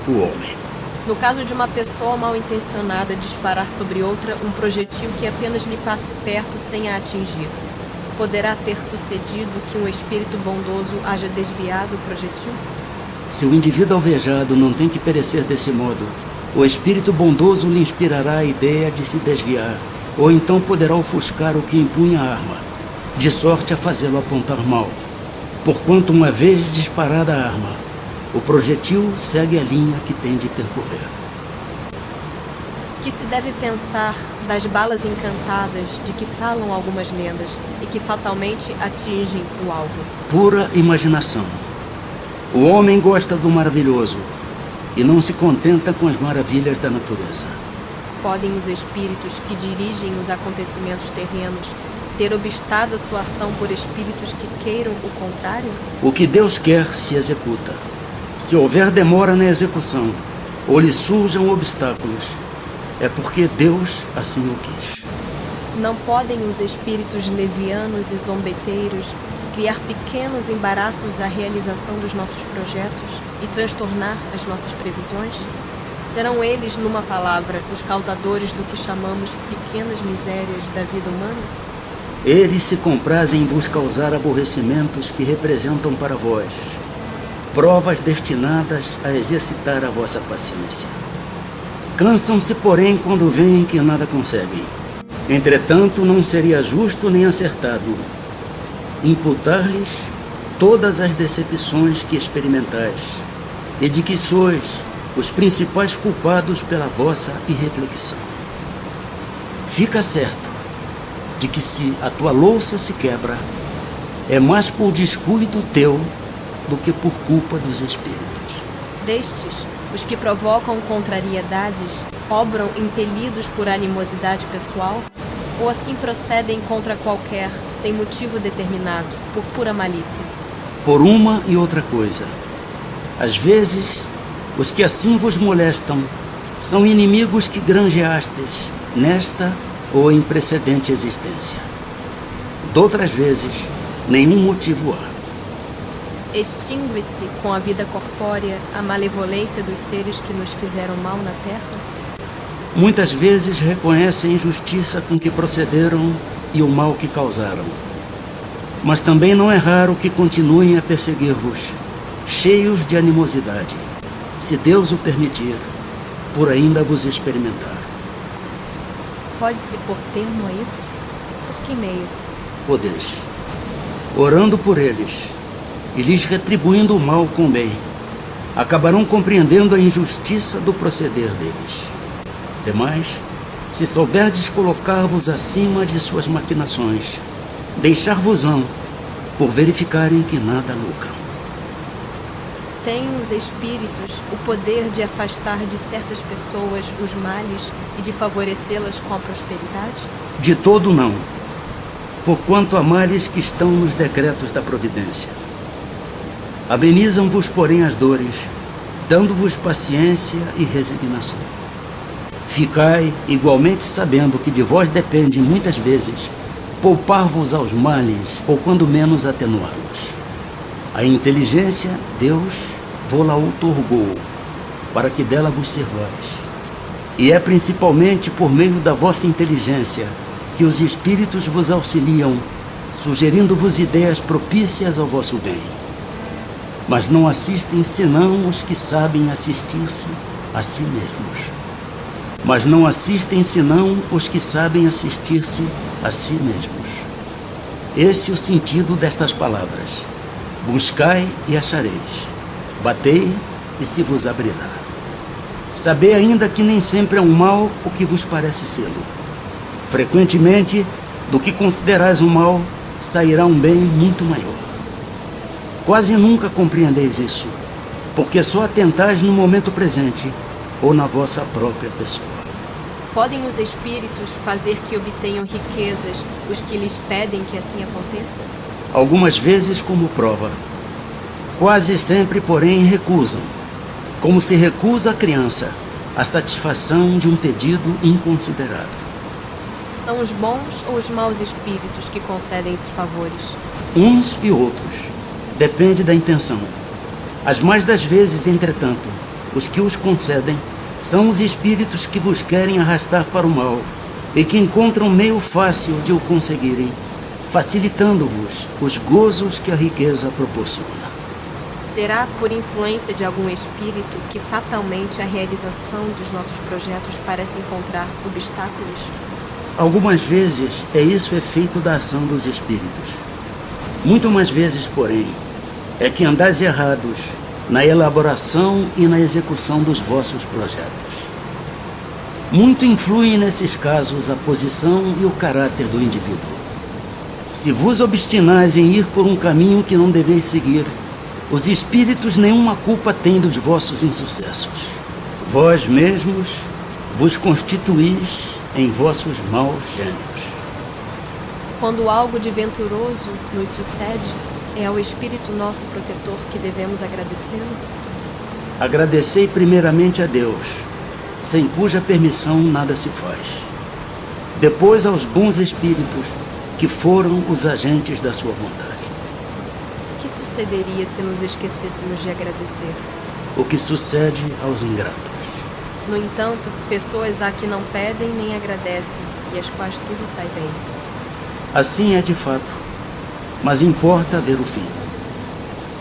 o homem. No caso de uma pessoa mal intencionada disparar sobre outra um projetil que apenas lhe passe perto sem a atingir, poderá ter sucedido que um espírito bondoso haja desviado o projetil? Se o indivíduo alvejado não tem que perecer desse modo, o espírito bondoso lhe inspirará a ideia de se desviar, ou então poderá ofuscar o que empunha a arma, de sorte a fazê-lo apontar mal. Porquanto, uma vez disparada a arma, o projetil segue a linha que tem de percorrer. Que se deve pensar das balas encantadas de que falam algumas lendas e que fatalmente atingem o alvo? Pura imaginação. O homem gosta do maravilhoso e não se contenta com as maravilhas da natureza. Podem os espíritos que dirigem os acontecimentos terrenos ter obstado a sua ação por espíritos que queiram o contrário? O que Deus quer se executa. Se houver demora na execução, ou lhe surjam obstáculos, é porque Deus assim o quis. Não podem os espíritos levianos e zombeteiros criar pequenos embaraços à realização dos nossos projetos e transtornar as nossas previsões? Serão eles, numa palavra, os causadores do que chamamos pequenas misérias da vida humana? Eles se comprazem em vos causar aborrecimentos que representam para vós provas destinadas a exercitar a vossa paciência. Cansam-se, porém, quando veem que nada conseguem. Entretanto, não seria justo nem acertado imputar-lhes todas as decepções que experimentais e de que sois os principais culpados pela vossa irreflexão. Fica certo de que se a tua louça se quebra, é mais por descuido teu do que por culpa dos espíritos. Destes, os que provocam contrariedades obram impelidos por animosidade pessoal ou assim procedem contra qualquer, sem motivo determinado, por pura malícia? Por uma e outra coisa. Às vezes, os que assim vos molestam são inimigos que granjeastes nesta ou em precedente existência. Doutras vezes, nenhum motivo há. Extingue-se com a vida corpórea a malevolência dos seres que nos fizeram mal na terra? Muitas vezes reconhecem a injustiça com que procederam e o mal que causaram. Mas também não é raro que continuem a perseguir-vos, cheios de animosidade, se Deus o permitir, por ainda vos experimentar. Pode-se pôr termo a isso? Por que meio? Podeis, orando por eles e lhes retribuindo o mal com o bem, acabarão compreendendo a injustiça do proceder deles. Demais, se souberdes colocar-vos acima de suas maquinações, deixar-vos-ão por verificarem que nada lucram. Têm os espíritos o poder de afastar de certas pessoas os males e de favorecê-las com a prosperidade? De todo não, porquanto há males que estão nos decretos da providência. Amenizam-vos, porém, as dores, dando-vos paciência e resignação. Ficai igualmente sabendo que de vós depende muitas vezes poupar-vos aos males ou quando menos atenuá-los. A inteligência Deus vô-la outorgou para que dela vos servais. E é principalmente por meio da vossa inteligência que os espíritos vos auxiliam, sugerindo-vos ideias propícias ao vosso bem. Mas não assistem senão os que sabem assistir-se a si mesmos. Mas não assistem senão os que sabem assistir-se a si mesmos. Esse é o sentido destas palavras. Buscai e achareis. Batei e se vos abrirá. Sabei ainda que nem sempre é um mal o que vos parece sê-lo. Frequentemente, do que considerais um mal, sairá um bem muito maior. Quase nunca compreendeis isso, porque só atentais no momento presente ou na vossa própria pessoa. Podem os espíritos fazer que obtenham riquezas os que lhes pedem que assim aconteça? Algumas vezes como prova. Quase sempre, porém, recusam, como se recusa a criança a satisfação de um pedido inconsiderado. São os bons ou os maus espíritos que concedem esses favores? Uns e outros. Depende da intenção. As mais das vezes, entretanto, os que os concedem São os espíritos que vos querem arrastar para o mal e que encontram meio fácil de o conseguirem, facilitando-vos os gozos que a riqueza proporciona. Será por influência de algum espírito que fatalmente a realização dos nossos projetos parece encontrar obstáculos? Algumas vezes é isso efeito da ação dos espíritos. Muito mais vezes, porém, é que andais errados na elaboração e na execução dos vossos projetos. Muito influem nesses casos a posição e o caráter do indivíduo. Se vos obstinais em ir por um caminho que não deveis seguir, os espíritos nenhuma culpa têm dos vossos insucessos. Vós mesmos vos constituís em vossos maus gênios. Quando algo de venturoso nos sucede, é ao Espírito nosso protetor que devemos agradecê-lo? Agradecei primeiramente a Deus, sem cuja permissão nada se faz. Depois aos bons espíritos, que foram os agentes da sua vontade. O que sucederia se nos esquecêssemos de agradecer? O que sucede aos ingratos. No entanto, pessoas há que não pedem nem agradecem, e às quais tudo sai bem. Assim é de fato, mas importa ver o fim.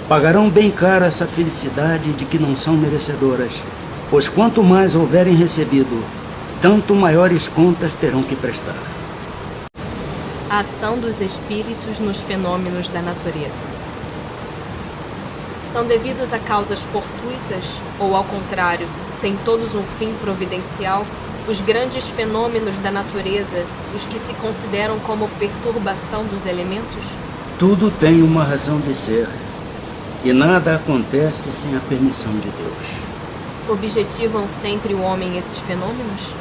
Pagarão bem caro essa felicidade de que não são merecedoras, pois quanto mais houverem recebido, tanto maiores contas terão que prestar. A ação dos espíritos nos fenômenos da natureza. São devidos a causas fortuitas ou, ao contrário, têm todos um fim providencial? Os grandes fenômenos da natureza, os que se consideram como perturbação dos elementos? Tudo tem uma razão de ser, e nada acontece sem a permissão de Deus. Objetivam sempre o homem esses fenômenos?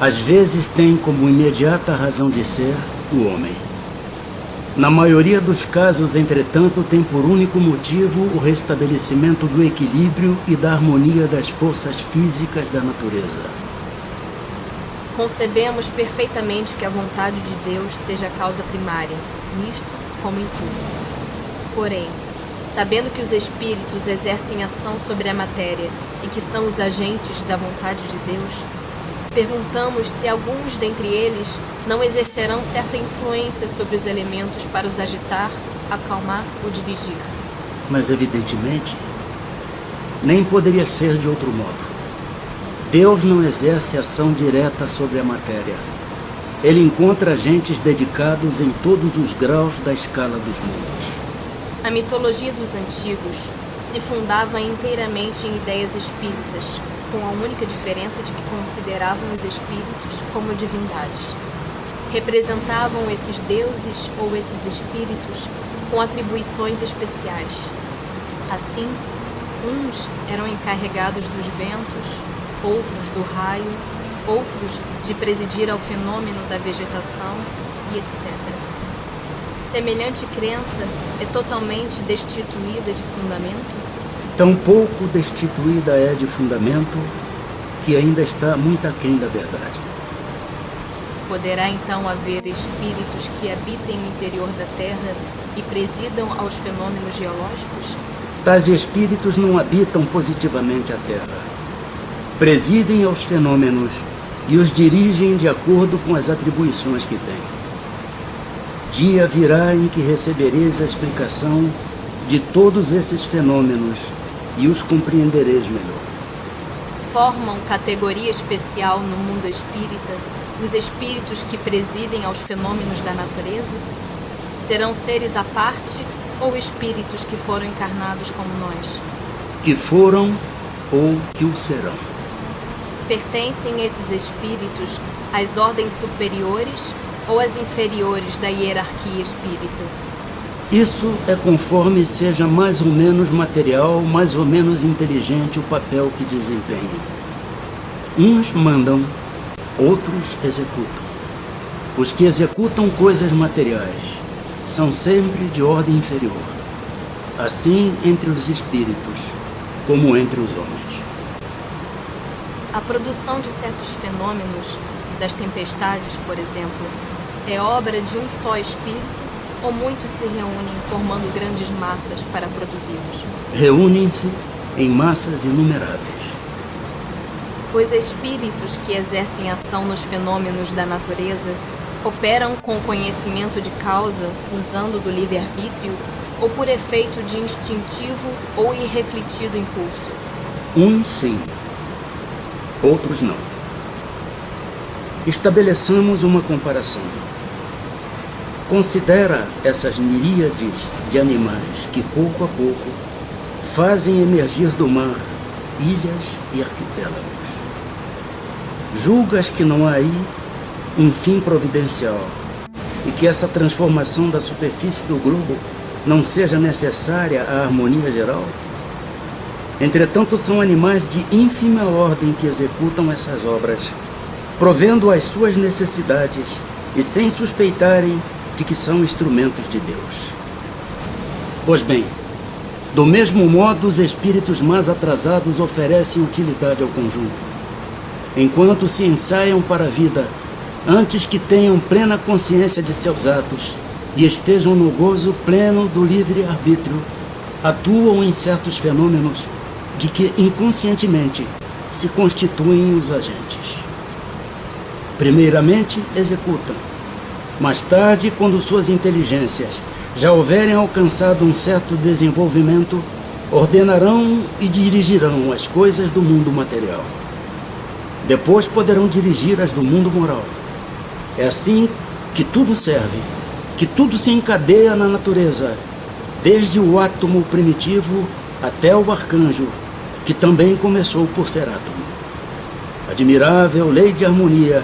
Às vezes tem como imediata razão de ser o homem. Na maioria dos casos, entretanto, tem por único motivo o restabelecimento do equilíbrio e da harmonia das forças físicas da natureza. Concebemos perfeitamente que a vontade de Deus seja a causa primária, nisto como em tudo. Porém, sabendo que os espíritos exercem ação sobre a matéria e que são os agentes da vontade de Deus, perguntamos se alguns dentre eles não exercerão certa influência sobre os elementos para os agitar, acalmar ou dirigir. Mas, evidentemente, nem poderia ser de outro modo. Deus não exerce ação direta sobre a matéria. Ele encontra agentes dedicados em todos os graus da escala dos mundos. A mitologia dos antigos se fundava inteiramente em ideias espíritas, com a única diferença de que consideravam os espíritos como divindades. Representavam esses deuses ou esses espíritos com atribuições especiais. Assim, uns eram encarregados dos ventos, outros do raio, outros de presidir ao fenômeno da vegetação e etc. Semelhante crença é totalmente destituída de fundamento? Tão pouco destituída é de fundamento que ainda está muito aquém da verdade. Poderá então haver espíritos que habitem no interior da Terra e presidam aos fenômenos geológicos? Tais espíritos não habitam positivamente a Terra. Presidem aos fenômenos e os dirigem de acordo com as atribuições que têm. Dia virá em que recebereis a explicação de todos esses fenômenos e os compreendereis melhor. Formam categoria especial no mundo espírita os espíritos que presidem aos fenômenos da natureza? Serão seres à parte ou espíritos que foram encarnados como nós? Que foram ou que o serão. Pertencem esses espíritos às ordens superiores ou às inferiores da hierarquia espírita? Isso é conforme seja mais ou menos material, mais ou menos inteligente o papel que desempenhem. Uns mandam, outros executam. Os que executam coisas materiais são sempre de ordem inferior. Assim entre os espíritos, como entre os homens. A produção de certos fenômenos, das tempestades, por exemplo, é obra de um só espírito ou muitos se reúnem formando grandes massas para produzi-los? Reúnem-se em massas inumeráveis. Os espíritos que exercem ação nos fenômenos da natureza operam com conhecimento de causa, usando do livre-arbítrio, ou por efeito de instintivo ou irrefletido impulso? Uns sim, outros não. Estabeleçamos uma comparação. Considera essas miríades de animais que, pouco a pouco, fazem emergir do mar ilhas e arquipélagos. Julgas que não há aí um fim providencial e que essa transformação da superfície do globo não seja necessária à harmonia geral? Entretanto, são animais de ínfima ordem que executam essas obras, provendo as suas necessidades e sem suspeitarem de que são instrumentos de Deus. Pois bem, do mesmo modo, os espíritos mais atrasados oferecem utilidade ao conjunto, enquanto se ensaiam para a vida, antes que tenham plena consciência de seus atos e estejam no gozo pleno do livre-arbítrio, atuam em certos fenômenos de que inconscientemente se constituem os agentes. Primeiramente, executam. Mais tarde, quando suas inteligências já houverem alcançado um certo desenvolvimento, ordenarão e dirigirão as coisas do mundo material. Depois poderão dirigir as do mundo moral. É assim que tudo serve, que tudo se encadeia na natureza, desde o átomo primitivo até o arcanjo, que também começou por ser átomo. Admirável lei de harmonia,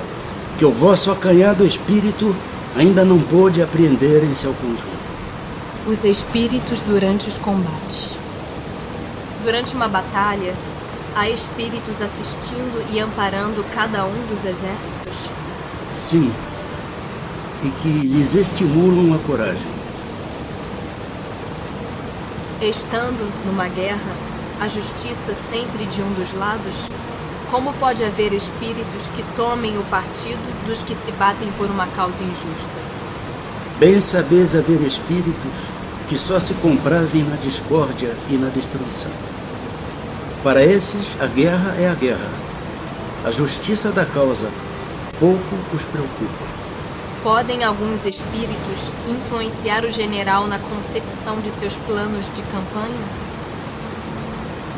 que o vosso acanhado espírito ainda não pôde apreender em seu conjunto. Os espíritos durante os combates. Durante uma batalha, há espíritos assistindo e amparando cada um dos exércitos? Sim, e que lhes estimulam a coragem. Estando numa guerra, a justiça sempre de um dos lados, como pode haver espíritos que tomem o partido dos que se batem por uma causa injusta? Bem sabeis haver espíritos que só se comprazem na discórdia e na destruição. Para esses, a guerra é a guerra. A justiça da causa pouco os preocupa. Podem alguns espíritos influenciar o general na concepção de seus planos de campanha?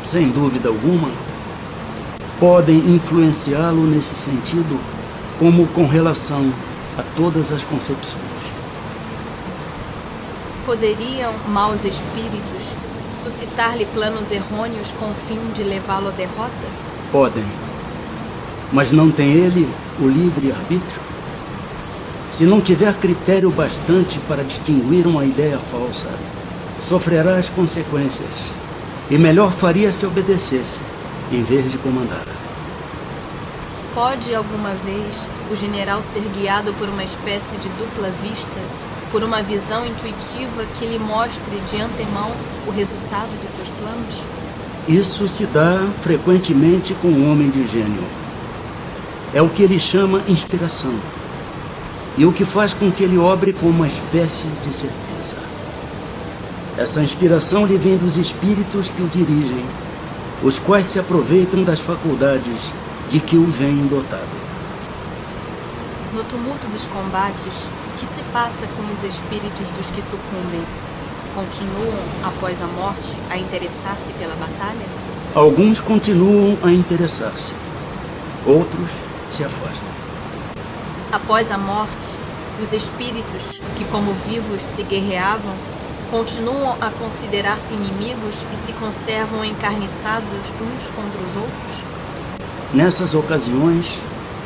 Sem dúvida alguma, podem influenciá-lo nesse sentido, como com relação a todas as concepções. Poderiam maus espíritos suscitar-lhe planos errôneos com o fim de levá-lo à derrota? Podem, mas não tem ele o livre-arbítrio? Se não tiver critério bastante para distinguir uma ideia falsa, sofrerá as consequências, e melhor faria se obedecesse, em vez de comandar. Pode alguma vez o general ser guiado por uma espécie de dupla vista, por uma visão intuitiva que lhe mostre de antemão o resultado de seus planos? Isso se dá frequentemente com um homem de gênio. É o que ele chama inspiração, e o que faz com que ele obre com uma espécie de certeza. Essa inspiração lhe vem dos espíritos que o dirigem, os quais se aproveitam das faculdades de que o vêm dotado. No tumulto dos combates, o que se passa com os espíritos dos que sucumbem? Continuam, após a morte, a interessar-se pela batalha? Alguns continuam a interessar-se, outros se afastam. Após a morte, os espíritos que, como vivos, se guerreavam, continuam a considerar-se inimigos e se conservam encarniçados uns contra os outros? Nessas ocasiões,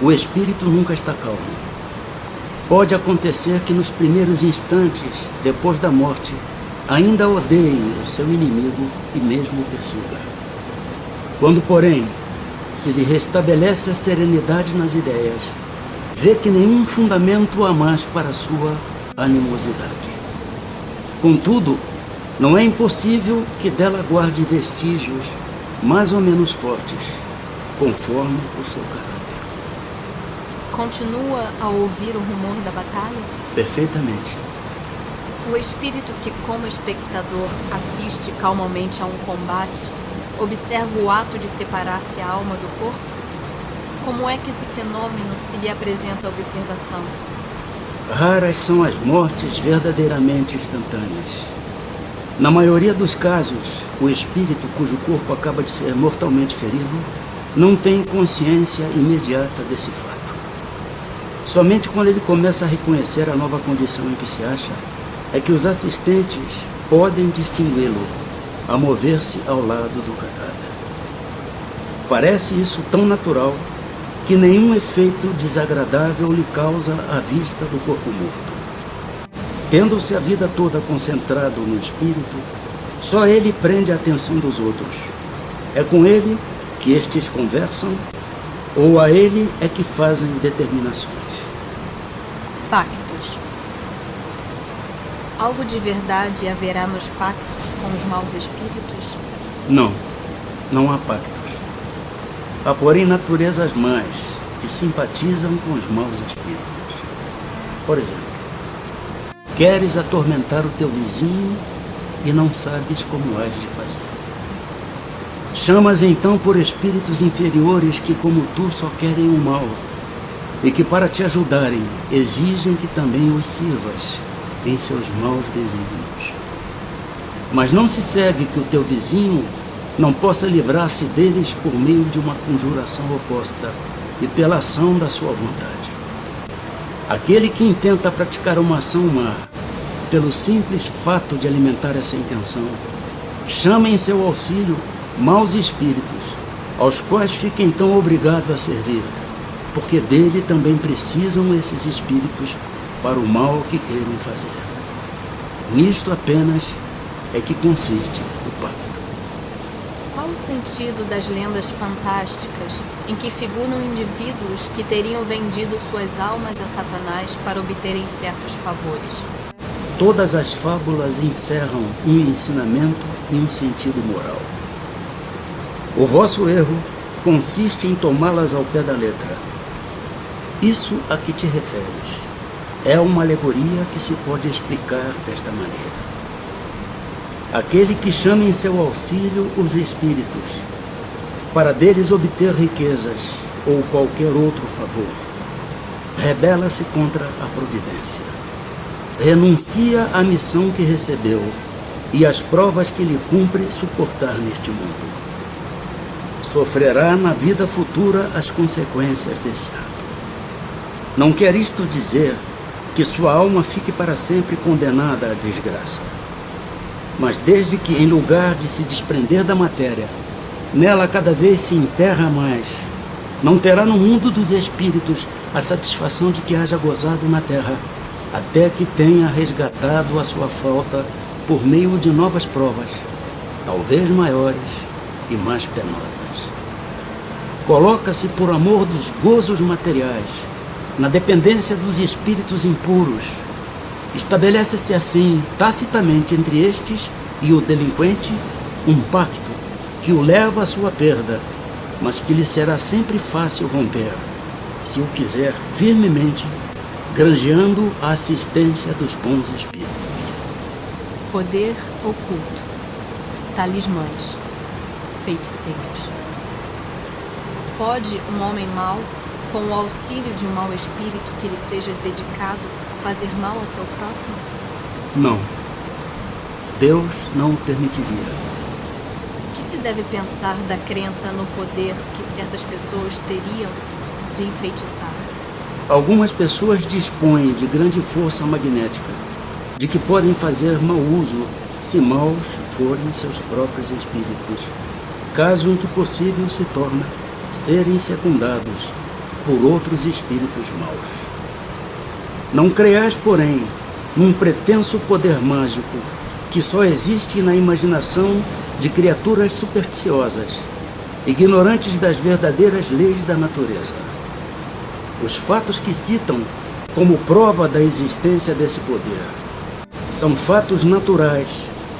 o espírito nunca está calmo. Pode acontecer que nos primeiros instantes, depois da morte, ainda odeie o seu inimigo e mesmo o persiga. Quando, porém, se lhe restabelece a serenidade nas ideias, vê que nenhum fundamento há mais para a sua animosidade. Contudo, não é impossível que dela guarde vestígios mais ou menos fortes, conforme o seu caráter. Continua a ouvir o rumor da batalha? Perfeitamente. O espírito que, como espectador, assiste calmamente a um combate, observa o ato de separar-se a alma do corpo? Como é que esse fenômeno se lhe apresenta à observação? Raras são as mortes verdadeiramente instantâneas. Na maioria dos casos, o espírito cujo corpo acaba de ser mortalmente ferido não tem consciência imediata desse fato. Somente quando ele começa a reconhecer a nova condição em que se acha, é que os assistentes podem distingui-lo a mover-se ao lado do cadáver. Parece isso tão natural que nenhum efeito desagradável lhe causa a vista do corpo morto. Tendo-se a vida toda concentrado no espírito, só ele prende a atenção dos outros. É com ele que estes conversam, ou a ele é que fazem determinações. Pactos. Algo de verdade haverá nos pactos com os maus espíritos? Não, não há pactos. Há, porém, naturezas más que simpatizam com os maus espíritos. Por exemplo, queres atormentar o teu vizinho e não sabes como has de fazer. Chamas então por espíritos inferiores que, como tu, só querem o mal e que, para te ajudarem, exigem que também os sirvas em seus maus desígnios. Mas não se segue que o teu vizinho não possa livrar-se deles por meio de uma conjuração oposta e pela ação da sua vontade. Aquele que intenta praticar uma ação má, pelo simples fato de alimentar essa intenção, chama em seu auxílio maus espíritos, aos quais fica então obrigado a servir, porque dele também precisam esses espíritos para o mal que queiram fazer. Nisto apenas é que consiste o pacto. Qual o sentido das lendas fantásticas em que figuram indivíduos que teriam vendido suas almas a Satanás para obterem certos favores? Todas as fábulas encerram um ensinamento e um sentido moral. O vosso erro consiste em tomá-las ao pé da letra. Isso a que te referes é uma alegoria que se pode explicar desta maneira. Aquele que chama em seu auxílio os espíritos, para deles obter riquezas ou qualquer outro favor, rebela-se contra a providência. Renuncia à missão que recebeu e às provas que lhe cumpre suportar neste mundo. Sofrerá na vida futura as consequências desse ato. Não quer isto dizer que sua alma fique para sempre condenada à desgraça. Mas desde que, em lugar de se desprender da matéria, nela cada vez se enterra mais, não terá no mundo dos espíritos a satisfação de que haja gozado na terra, até que tenha resgatado a sua falta por meio de novas provas, talvez maiores e mais penosas. Coloca-se por amor dos gozos materiais, na dependência dos espíritos impuros. Estabelece-se assim, tacitamente entre estes e o delinquente, um pacto que o leva à sua perda, mas que lhe será sempre fácil romper, se o quiser firmemente, granjeando a assistência dos bons espíritos. Poder oculto. Talismãs. Feiticeiros. Pode um homem mau, com o auxílio de um mau espírito que lhe seja dedicado, fazer mal ao seu próximo? Não. Deus não o permitiria. O que se deve pensar da crença no poder que certas pessoas teriam de enfeitiçar? Algumas pessoas dispõem de grande força magnética, de que podem fazer mau uso, se maus forem seus próprios espíritos, caso em que possível se torna serem secundados por outros espíritos maus. Não creias, porém, num pretenso poder mágico que só existe na imaginação de criaturas supersticiosas, ignorantes das verdadeiras leis da natureza. Os fatos que citam como prova da existência desse poder são fatos naturais,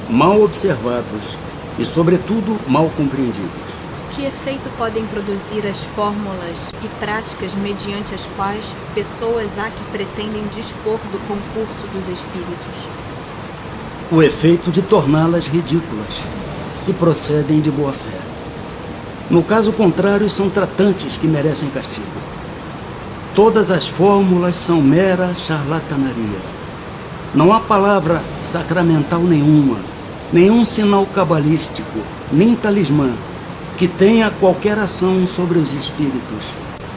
mal observados e, sobretudo, mal compreendidos. Que efeito podem produzir as fórmulas e práticas mediante as quais pessoas há que pretendem dispor do concurso dos espíritos? O efeito de torná-las ridículas, se procedem de boa fé. No caso contrário, são tratantes que merecem castigo. Todas as fórmulas são mera charlatanaria. Não há palavra sacramental nenhuma, nenhum sinal cabalístico, nem talismã, que tenha qualquer ação sobre os espíritos,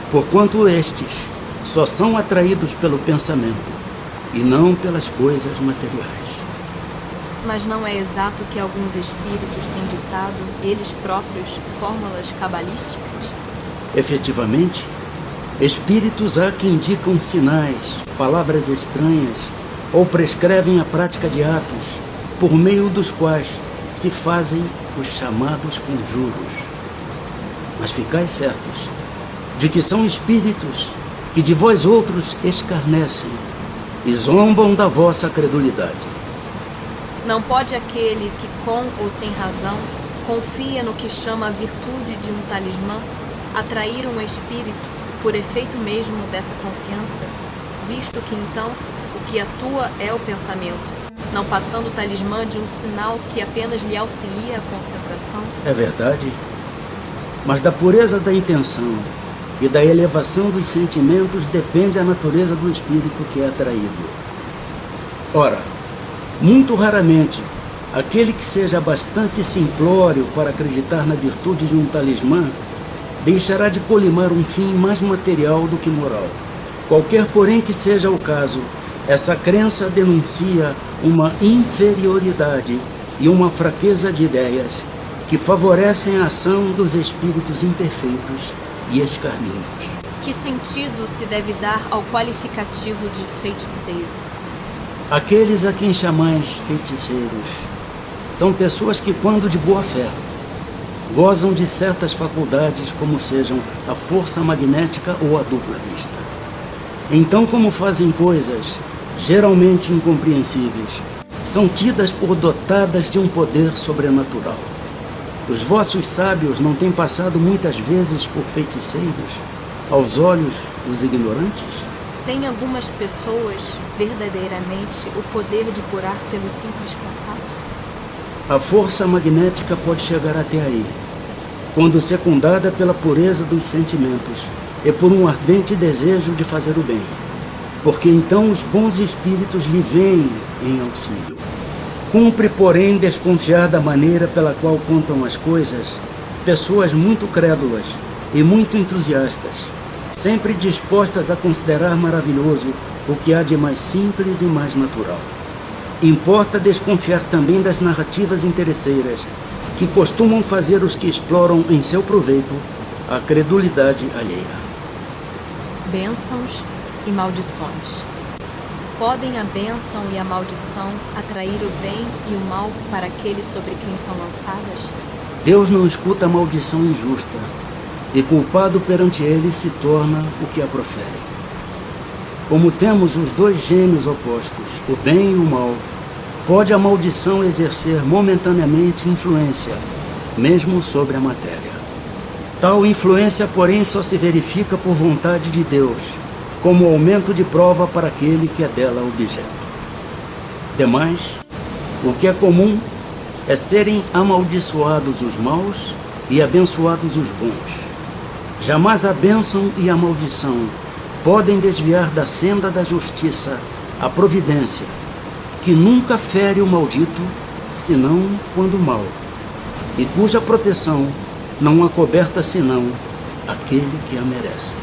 porquanto estes só são atraídos pelo pensamento e não pelas coisas materiais. Mas não é exato que alguns espíritos têm ditado, eles próprios, fórmulas cabalísticas? Efetivamente, espíritos há que indicam sinais, palavras estranhas, ou prescrevem a prática de atos, por meio dos quais se fazem os chamados conjuros. Mas ficais certos de que são espíritos que de vós outros escarnecem e zombam da vossa credulidade. Não pode aquele que, com ou sem razão, confia no que chama a virtude de um talismã, atrair um espírito por efeito mesmo dessa confiança, visto que então o que atua é o pensamento, não passando o talismã de um sinal que apenas lhe auxilia a concentração? É verdade, mas da pureza da intenção e da elevação dos sentimentos depende a natureza do espírito que é atraído. Ora, muito raramente, aquele que seja bastante simplório para acreditar na virtude de um talismã deixará de colimar um fim mais material do que moral. Qualquer, porém, que seja o caso, essa crença denuncia uma inferioridade e uma fraqueza de ideias que favorecem a ação dos espíritos imperfeitos e escarninhos. Que sentido se deve dar ao qualificativo de feiticeiro? Aqueles a quem chamais feiticeiros são pessoas que, quando de boa fé, gozam de certas faculdades, como sejam a força magnética ou a dupla vista. Então, como fazem coisas geralmente incompreensíveis, são tidas por dotadas de um poder sobrenatural. Os vossos sábios não têm passado muitas vezes por feiticeiros aos olhos dos ignorantes? Tem algumas pessoas verdadeiramente o poder de curar pelo simples contato? A força magnética pode chegar até aí, quando secundada pela pureza dos sentimentos e por um ardente desejo de fazer o bem, porque então os bons espíritos lhe vêm em auxílio. Cumpre, porém, desconfiar da maneira pela qual contam as coisas pessoas muito crédulas e muito entusiastas, sempre dispostas a considerar maravilhoso o que há de mais simples e mais natural. Importa desconfiar também das narrativas interesseiras, que costumam fazer os que exploram em seu proveito a credulidade alheia. Bênçãos e maldições. Podem a bênção e a maldição atrair o bem e o mal para aqueles sobre quem são lançadas? Deus não escuta a maldição injusta, e culpado perante ele se torna o que a profere. Como temos os dois gênios opostos, o bem e o mal, pode a maldição exercer momentaneamente influência, mesmo sobre a matéria. Tal influência, porém, só se verifica por vontade de Deus, como aumento de prova para aquele que é dela objeto. Demais, o que é comum é serem amaldiçoados os maus e abençoados os bons. Jamais a bênção e a maldição podem desviar da senda da justiça a providência, que nunca fere o maldito, senão quando mal, e cuja proteção não acoberta senão aquele que a merece.